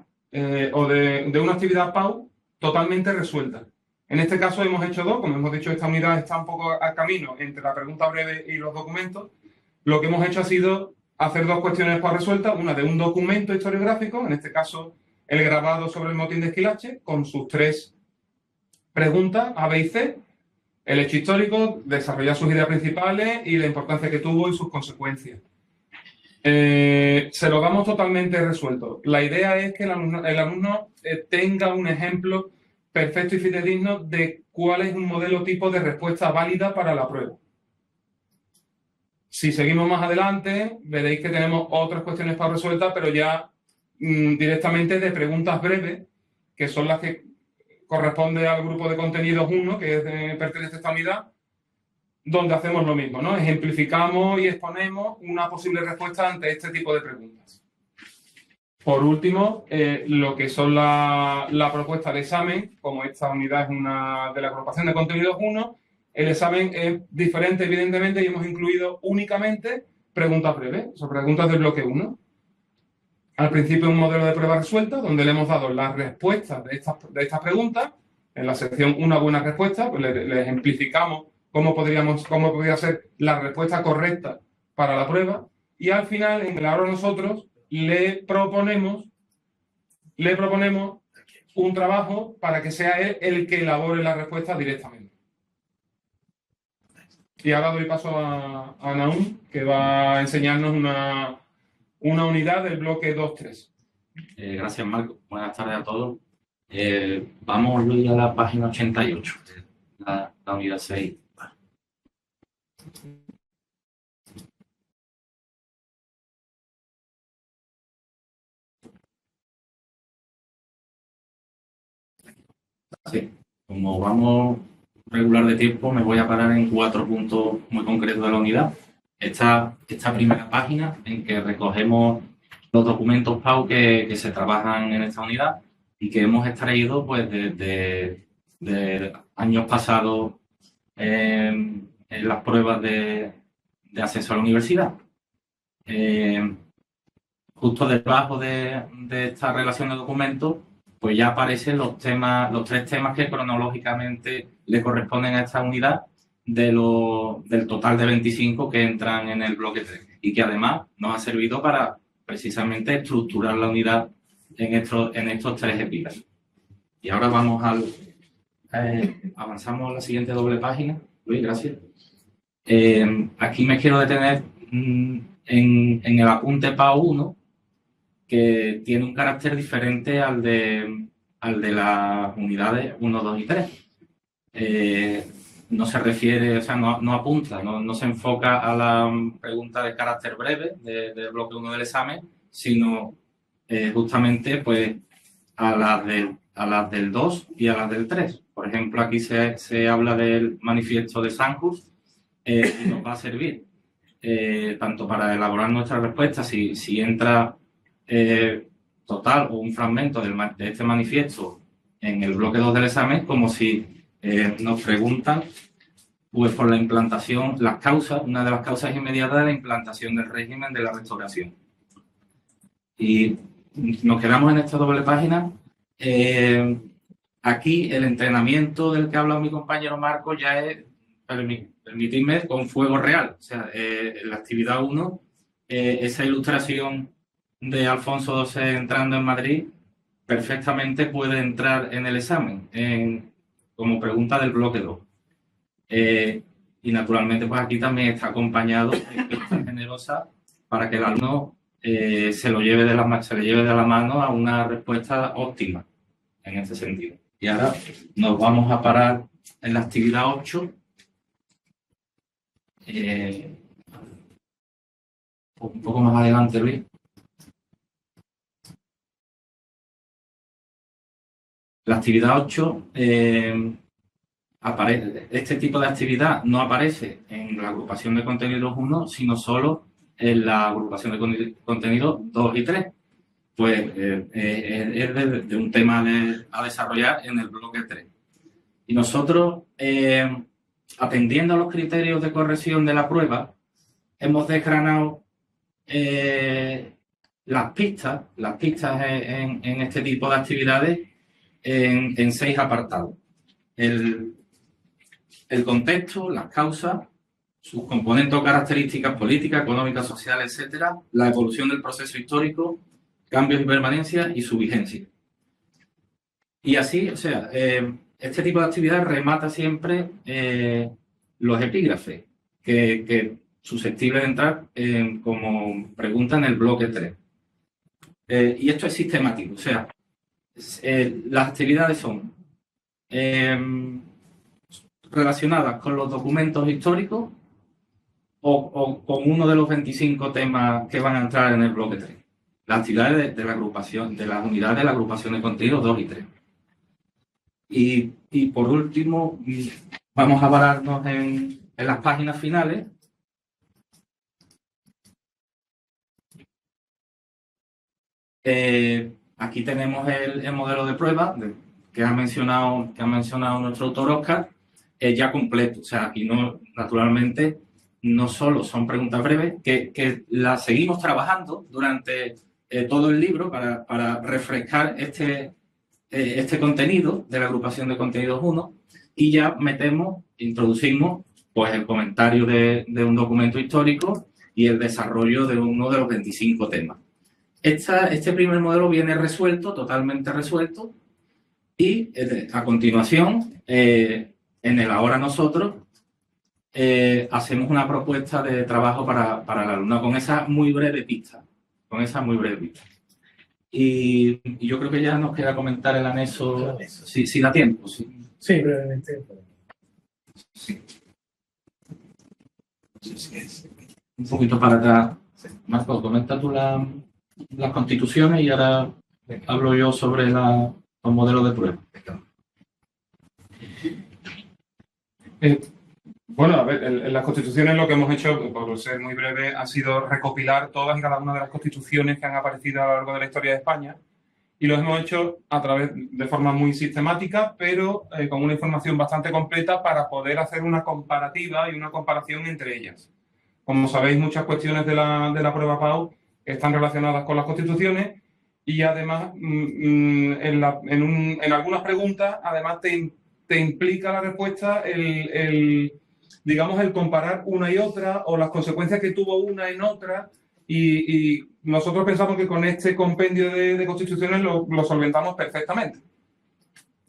o de una actividad PAU totalmente resuelta. En este caso hemos hecho dos, como hemos dicho, esta unidad está un poco al camino entre la pregunta breve y los documentos. Lo que hemos hecho ha sido hacer dos cuestiones PAU resueltas, una de un documento historiográfico, en este caso el grabado sobre el motín de Esquilache, con sus tres preguntas, A, B y C, el hecho histórico, desarrollar sus ideas principales y la importancia que tuvo y sus consecuencias. Se lo damos totalmente resuelto. La idea es que el alumno tenga un ejemplo perfecto y fidedigno de cuál es un modelo tipo de respuesta válida para la prueba. Si seguimos más adelante, veréis que tenemos otras cuestiones para resueltas, pero ya directamente de preguntas breves, que son las que corresponde al grupo de contenidos 1, que pertenece a esta unidad, donde hacemos lo mismo, ¿no? Ejemplificamos y exponemos una posible respuesta ante este tipo de preguntas. Por último, lo que son la propuesta de examen, como esta unidad es una de la agrupación de contenidos 1, el examen es diferente, evidentemente, y hemos incluido únicamente preguntas breves, o sea, preguntas del bloque 1. Al principio un modelo de prueba resuelta, donde le hemos dado las respuestas de estas preguntas. En la sección una buena respuesta, pues le ejemplificamos cómo podría ser la respuesta correcta para la prueba. Y al final, en el ahora nosotros, le proponemos un trabajo para que sea él el que elabore la respuesta directamente. Y ahora doy paso a Naum, que va a enseñarnos una unidad del bloque 2-3. Gracias, Marco. Buenas tardes a todos. Vamos, Luis, a la página 88, la unidad 6. Sí, como vamos regular de tiempo, me voy a parar en 4 puntos muy concretos de la unidad. Esta primera página en que recogemos los documentos PAU que se trabajan en esta unidad y que hemos extraído pues de años pasados en las pruebas de acceso a la universidad. Justo debajo de esta relación de documentos, pues ya aparecen los 3 temas que cronológicamente le corresponden a esta unidad del total de 25 que entran en el bloque 3 y que además nos ha servido para precisamente estructurar la unidad en estos 3 epígrafes. Y ahora vamos avanzamos a la siguiente doble página. Luis, gracias. Aquí me quiero detener en el apunte PAU 1, que tiene un carácter diferente al de las unidades 1, 2 y 3. No se refiere, o sea, no apunta, no se enfoca a la pregunta de carácter breve del bloque 1 del examen, sino justamente pues a las del 2 y a las del 3. Por ejemplo, aquí se habla del manifiesto de Sanjurst y nos va a servir tanto para elaborar nuestra respuesta si entra total o un fragmento de este manifiesto en el bloque 2 del examen, como si nos preguntan pues por la implantación, una de las causas inmediatas de la implantación del régimen de la restauración. Y nos quedamos en esta doble página. Aquí el entrenamiento del que habla mi compañero Marco ya es, permitidme, con fuego real. O sea, la actividad 1, esa ilustración de Alfonso XII entrando en Madrid, perfectamente puede entrar en el examen como pregunta del bloque 2. Y naturalmente pues aquí también está acompañado de experiencia generosa para que el alumno se le lleve de la mano a una respuesta óptima en ese sentido. Y ahora nos vamos a parar en la actividad 8. Un poco más adelante, Luis. La actividad 8, este tipo de actividad no aparece en la agrupación de contenidos 1, sino solo en la agrupación de contenidos 2 y 3. Pues es de un tema a desarrollar en el bloque 3. Y nosotros, atendiendo a los criterios de corrección de la prueba, hemos desgranado las pistas en este tipo de actividades en 6 apartados. El contexto, las causas, sus componentes o características políticas, económicas, sociales, etcétera, la evolución del proceso histórico, cambios y permanencia y su vigencia. Y así, o sea, este tipo de actividad remata siempre los epígrafes, que susceptibles de entrar como pregunta en el bloque 3. Y esto es sistemático, o sea, las actividades son relacionadas con los documentos históricos o con uno de los 25 temas que van a entrar en el bloque 3. Las actividades de la agrupación, de las unidades de la agrupación de contenidos 2 y 3. Y por último, vamos a pararnos en las páginas finales. Aquí tenemos el modelo de prueba que ha mencionado nuestro autor Óscar, ya completo. O sea, aquí no, naturalmente no solo son preguntas breves, que las seguimos trabajando durante todo el libro para refrescar este contenido de la agrupación de contenidos 1 y ya introducimos pues el comentario de un documento histórico y el desarrollo de uno de los 25 temas. Este primer modelo viene resuelto, totalmente resuelto, y a continuación, en el ahora nosotros, hacemos una propuesta de trabajo para el alumno con esa muy breve pista. Y yo creo que ya nos queda comentar el anexo, si da tiempo. Sí, brevemente. Sí. Un poquito para atrás. Marco, comenta tú las constituciones y ahora hablo yo sobre los modelos de prueba. Bueno, a ver, en las constituciones lo que hemos hecho, por ser muy breve, ha sido recopilar todas y cada una de las constituciones que han aparecido a lo largo de la historia de España y lo hemos hecho de forma muy sistemática, pero con una información bastante completa para poder hacer una comparativa y una comparación entre ellas. Como sabéis, muchas cuestiones de la prueba PAU están relacionadas con las constituciones y además en algunas preguntas además te implica la respuesta digamos, el comparar una y otra o las consecuencias que tuvo una en otra y nosotros pensamos que con este compendio de constituciones lo solventamos perfectamente.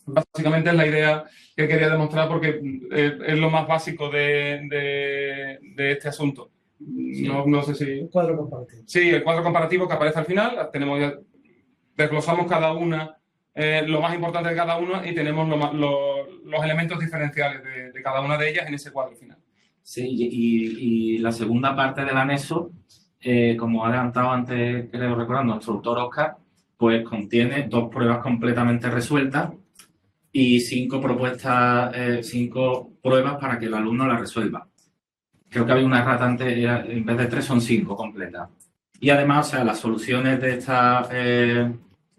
Básicamente es la idea que quería demostrar porque es lo más básico de este asunto. Sí. No sé si... Un cuadro comparativo. Sí, el cuadro comparativo que aparece al final, desglosamos cada una, lo más importante de cada una y tenemos los elementos diferenciales de cada una de ellas en ese cuadro final. Sí, y la segunda parte del anexo, como ha adelantado antes, creo recordar, nuestro autor Oscar, pues contiene 2 pruebas completamente resueltas y 5 propuestas, 5 pruebas para que el alumno las resuelva. Creo que había una errata antes, en vez de 3 son 5 completas. Y además, o sea, las soluciones de estas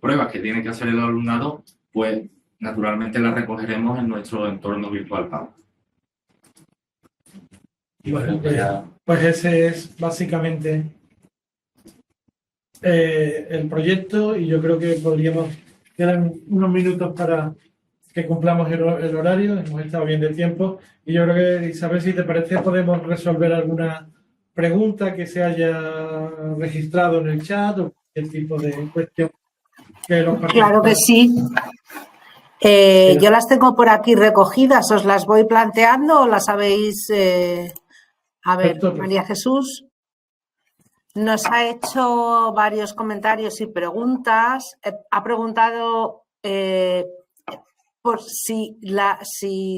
pruebas que tiene que hacer el alumnado, pues naturalmente las recogeremos en nuestro entorno virtual PAU. Bueno, pues ese es básicamente el proyecto y yo creo que quedan unos minutos para que cumplamos el horario, hemos estado bien de tiempo y yo creo que, Isabel, si te parece, podemos resolver alguna pregunta que se haya registrado en el chat o el tipo de cuestión que los Claro que sí. Yo las tengo por aquí recogidas, ¿os las voy planteando o las habéis...? A ver, María Jesús nos ha hecho varios comentarios y preguntas. Ha preguntado por si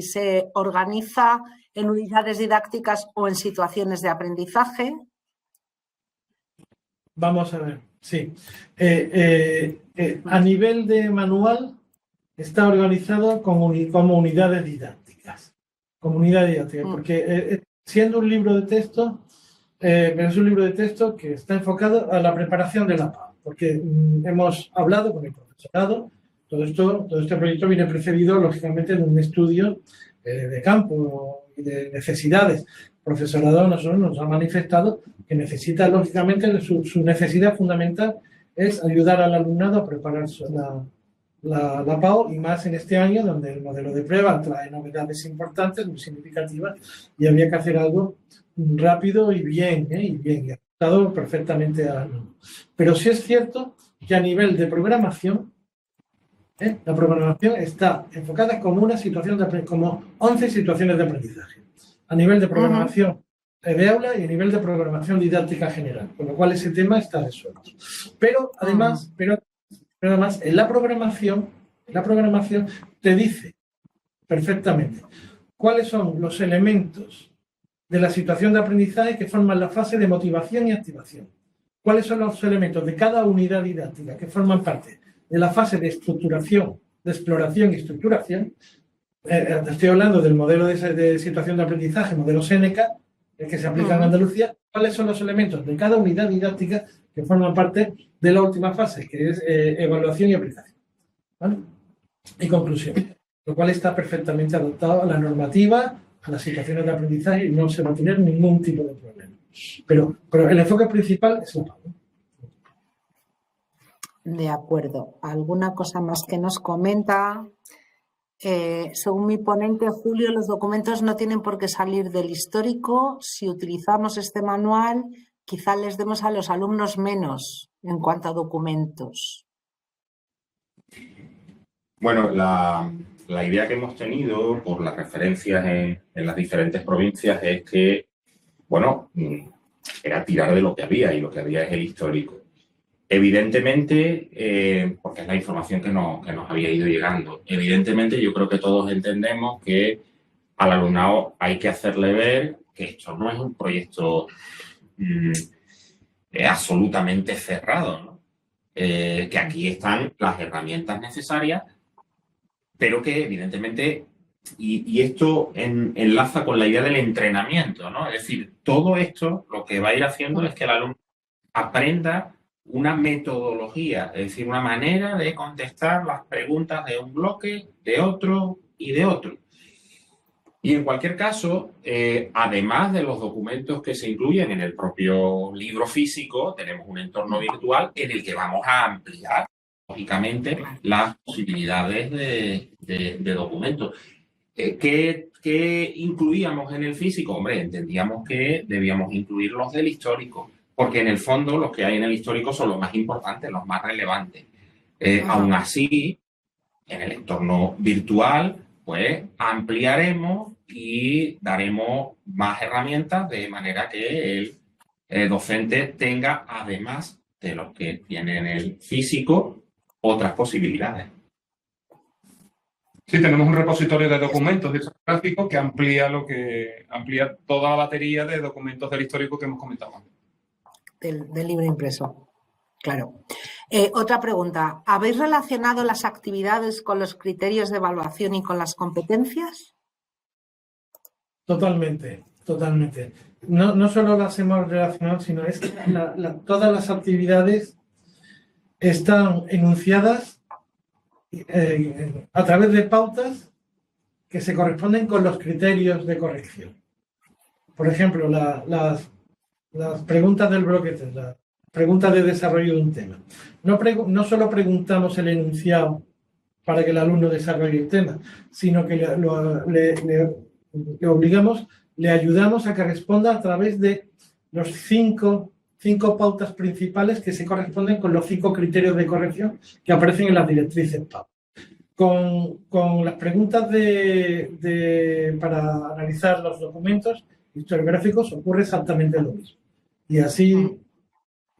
se organiza en unidades didácticas o en situaciones de aprendizaje. Vamos a ver, sí. A nivel de manual está organizado como unidades didácticas. Porque siendo un libro de texto, pero es un libro de texto que está enfocado a la preparación de la PAU, porque hemos hablado con el profesorado, todo este proyecto viene precedido, lógicamente, de un estudio de campo y de necesidades. El profesorado nos ha manifestado que necesita, lógicamente, su necesidad fundamental es ayudar al alumnado a preparar la PAU, y más en este año donde el modelo de prueba trae novedades importantes, muy significativas, y había que hacer algo rápido y bien, y adaptado perfectamente al alumno. Pero sí es cierto que a nivel de programación, la programación está enfocada como una situación como 11 situaciones de aprendizaje. A nivel de programación de aula y a nivel de programación didáctica general, con lo cual ese tema está resuelto. Pero además, en la programación te dice perfectamente cuáles son los elementos de la situación de aprendizaje que forman la fase de motivación y activación. Cuáles son los elementos de cada unidad didáctica que forman parte de la fase de estructuración, de exploración y estructuración. Estoy hablando del modelo de situación de aprendizaje, modelo Seneca, el que se aplica en Andalucía. ¿Cuáles son los elementos de cada unidad didáctica que forman parte de la última fase, que es evaluación y aplicación? ¿Vale? Y conclusión. Lo cual está perfectamente adaptado a la normativa, a las situaciones de aprendizaje y no se va a tener ningún tipo de problema. Pero el enfoque principal es la PAU. De acuerdo. ¿Alguna cosa más que nos comenta? Según mi ponente, Julio, los documentos no tienen por qué salir del histórico. Si utilizamos este manual, quizá les demos a los alumnos menos en cuanto a documentos. Bueno, la idea que hemos tenido por las referencias en las diferentes provincias es que, bueno, era tirar de lo que había, y lo que había es el histórico. Evidentemente, porque es la información que nos había ido llegando, evidentemente yo creo que todos entendemos que al alumnado hay que hacerle ver que esto no es un proyecto absolutamente cerrado, ¿no? Que aquí están las herramientas necesarias, pero que evidentemente y esto enlaza con la idea del entrenamiento, ¿no? Es decir, todo esto lo que va a ir haciendo es que el alumno aprenda una metodología, es decir, una manera de contestar las preguntas de un bloque, de otro y de otro. Y en cualquier caso, además de los documentos que se incluyen en el propio libro físico, tenemos un entorno virtual en el que vamos a ampliar, lógicamente, las posibilidades de documentos. ¿Qué incluíamos en el físico? Hombre, entendíamos que debíamos incluir los del histórico, porque en el fondo los que hay en el histórico son los más importantes, los más relevantes. Aún así, en el entorno virtual, pues ampliaremos y daremos más herramientas de manera que el docente tenga, además de los que tiene en el físico, otras posibilidades. Sí, tenemos un repositorio de documentos gráficos que amplía toda la batería de documentos del histórico que hemos comentado antes. Del libro impreso, claro. Otra pregunta. ¿Habéis relacionado las actividades con los criterios de evaluación y con las competencias? Totalmente, totalmente. No solo las hemos relacionado, sino es que todas las actividades están enunciadas a través de pautas que se corresponden con los criterios de corrección. Por ejemplo, las preguntas del bloque 3, las preguntas de desarrollo de un tema. No solo preguntamos el enunciado para que el alumno desarrolle el tema, sino que le obligamos, le ayudamos a que responda a través de los cinco pautas principales que se corresponden con los 5 criterios de corrección que aparecen en las directrices PAU. Con las preguntas para analizar los documentos historiográficos ocurre exactamente lo mismo. Y así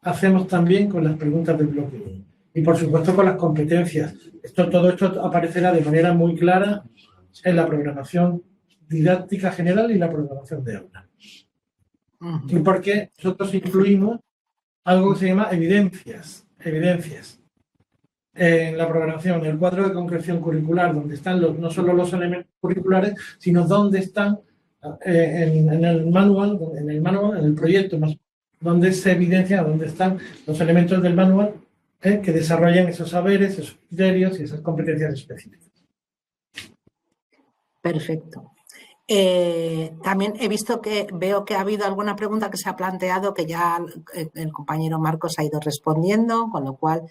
hacemos también con las preguntas del bloque 1. Y por supuesto con las competencias. Todo esto aparecerá de manera muy clara en la programación didáctica general y la programación de aula. Y porque nosotros incluimos algo que se llama evidencias en la programación, en el cuadro de concreción curricular, donde están no solo los elementos curriculares, sino donde están en el manual, en el proyecto, donde se evidencia, donde están los elementos del manual que desarrollan esos saberes, esos criterios y esas competencias específicas. Perfecto. También veo que ha habido alguna pregunta que se ha planteado que ya el compañero Marcos ha ido respondiendo, con lo cual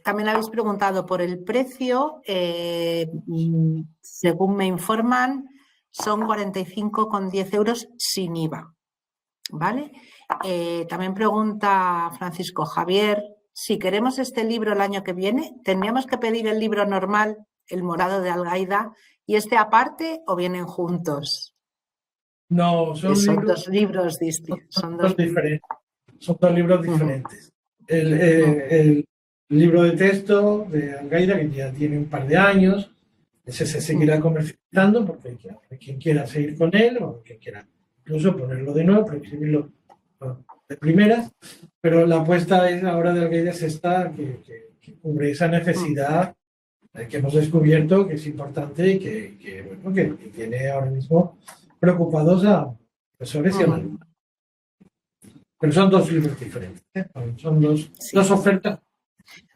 también habéis preguntado por el precio. Según me informan, son 45,10 euros sin IVA. ¿Vale? También pregunta Francisco Javier, si queremos este libro el año que viene, ¿tendríamos que pedir el libro normal, el morado de Algaida, y este aparte o vienen juntos? No, son dos libros distintos. Son dos libros diferentes. El libro de texto de Algaida, que ya tiene un par de años, ese se seguirá comercializando porque hay quien quiera seguir con él o quien quiera incluso ponerlo de nuevo, escribirlo de primeras, pero la apuesta es ahora de Algaida es esta que cubre esa necesidad que hemos descubierto que es importante y que tiene ahora mismo preocupados a profesores y a alumnos. Pero son dos libros diferentes, son dos ofertas.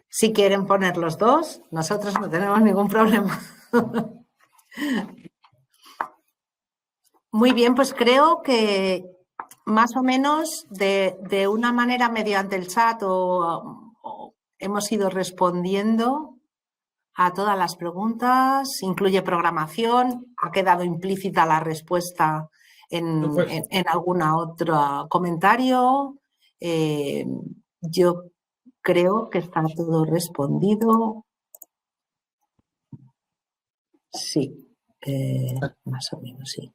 Si quieren poner los dos, nosotros no tenemos ningún problema. Muy bien, pues creo que más o menos de una manera mediante el chat hemos ido respondiendo a todas las preguntas, incluye programación, ha quedado implícita la respuesta en alguna otro comentario. Yo creo que está todo respondido. Sí, más o menos, sí.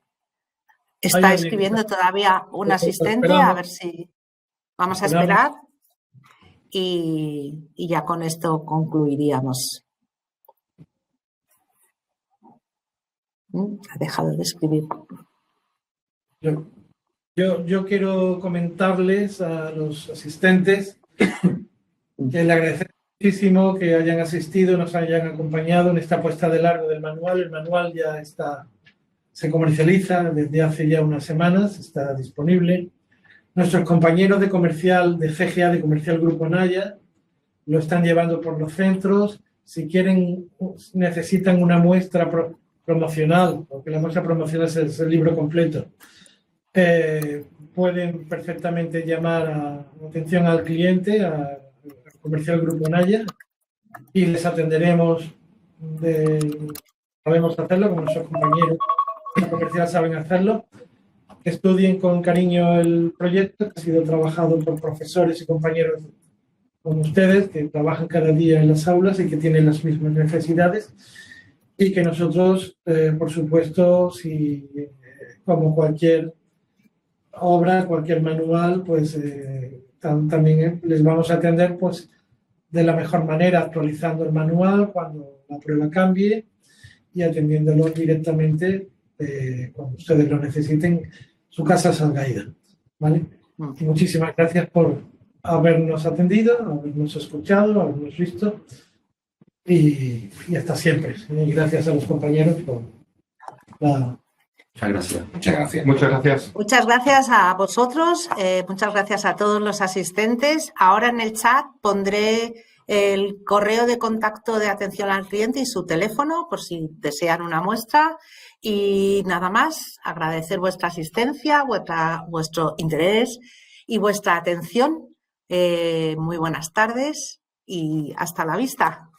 Está escribiendo todavía un asistente, a ver si vamos a esperar y ya con esto concluiríamos. Ha dejado de escribir. Yo quiero comentarles a los asistentes que le agradecemos muchísimo que hayan asistido, nos hayan acompañado en esta puesta de largo del manual. El manual ya se comercializa desde hace ya unas semanas, está disponible. Nuestros compañeros de CGA, de Comercial Grupo Naya, lo están llevando por los centros. Si quieren, necesitan una muestra promocional, porque la muestra promocional es el libro completo, pueden perfectamente llamar a atención al cliente, a Comercial Grupo Naya, y les atenderemos. Podemos hacerlo, como nuestros compañeros de comercial saben hacerlo. Que estudien con cariño el proyecto, que ha sido trabajado por profesores y compañeros como ustedes, que trabajan cada día en las aulas y que tienen las mismas necesidades, y que nosotros, por supuesto, como cualquier obra, cualquier manual, pues también les vamos a atender pues, de la mejor manera, actualizando el manual cuando la prueba cambie y atendiéndolos directamente cuando ustedes lo necesiten, su casa salga ida, ¿vale? Y muchísimas gracias por habernos atendido, habernos escuchado, habernos visto y hasta siempre. Y gracias a los compañeros por la... Muchas gracias. Muchas gracias. Muchas gracias. Muchas gracias a vosotros, muchas gracias a todos los asistentes. Ahora en el chat pondré el correo de contacto de atención al cliente y su teléfono por si desean una muestra. Y nada más, agradecer vuestra asistencia, vuestro interés y vuestra atención. Muy buenas tardes y hasta la vista.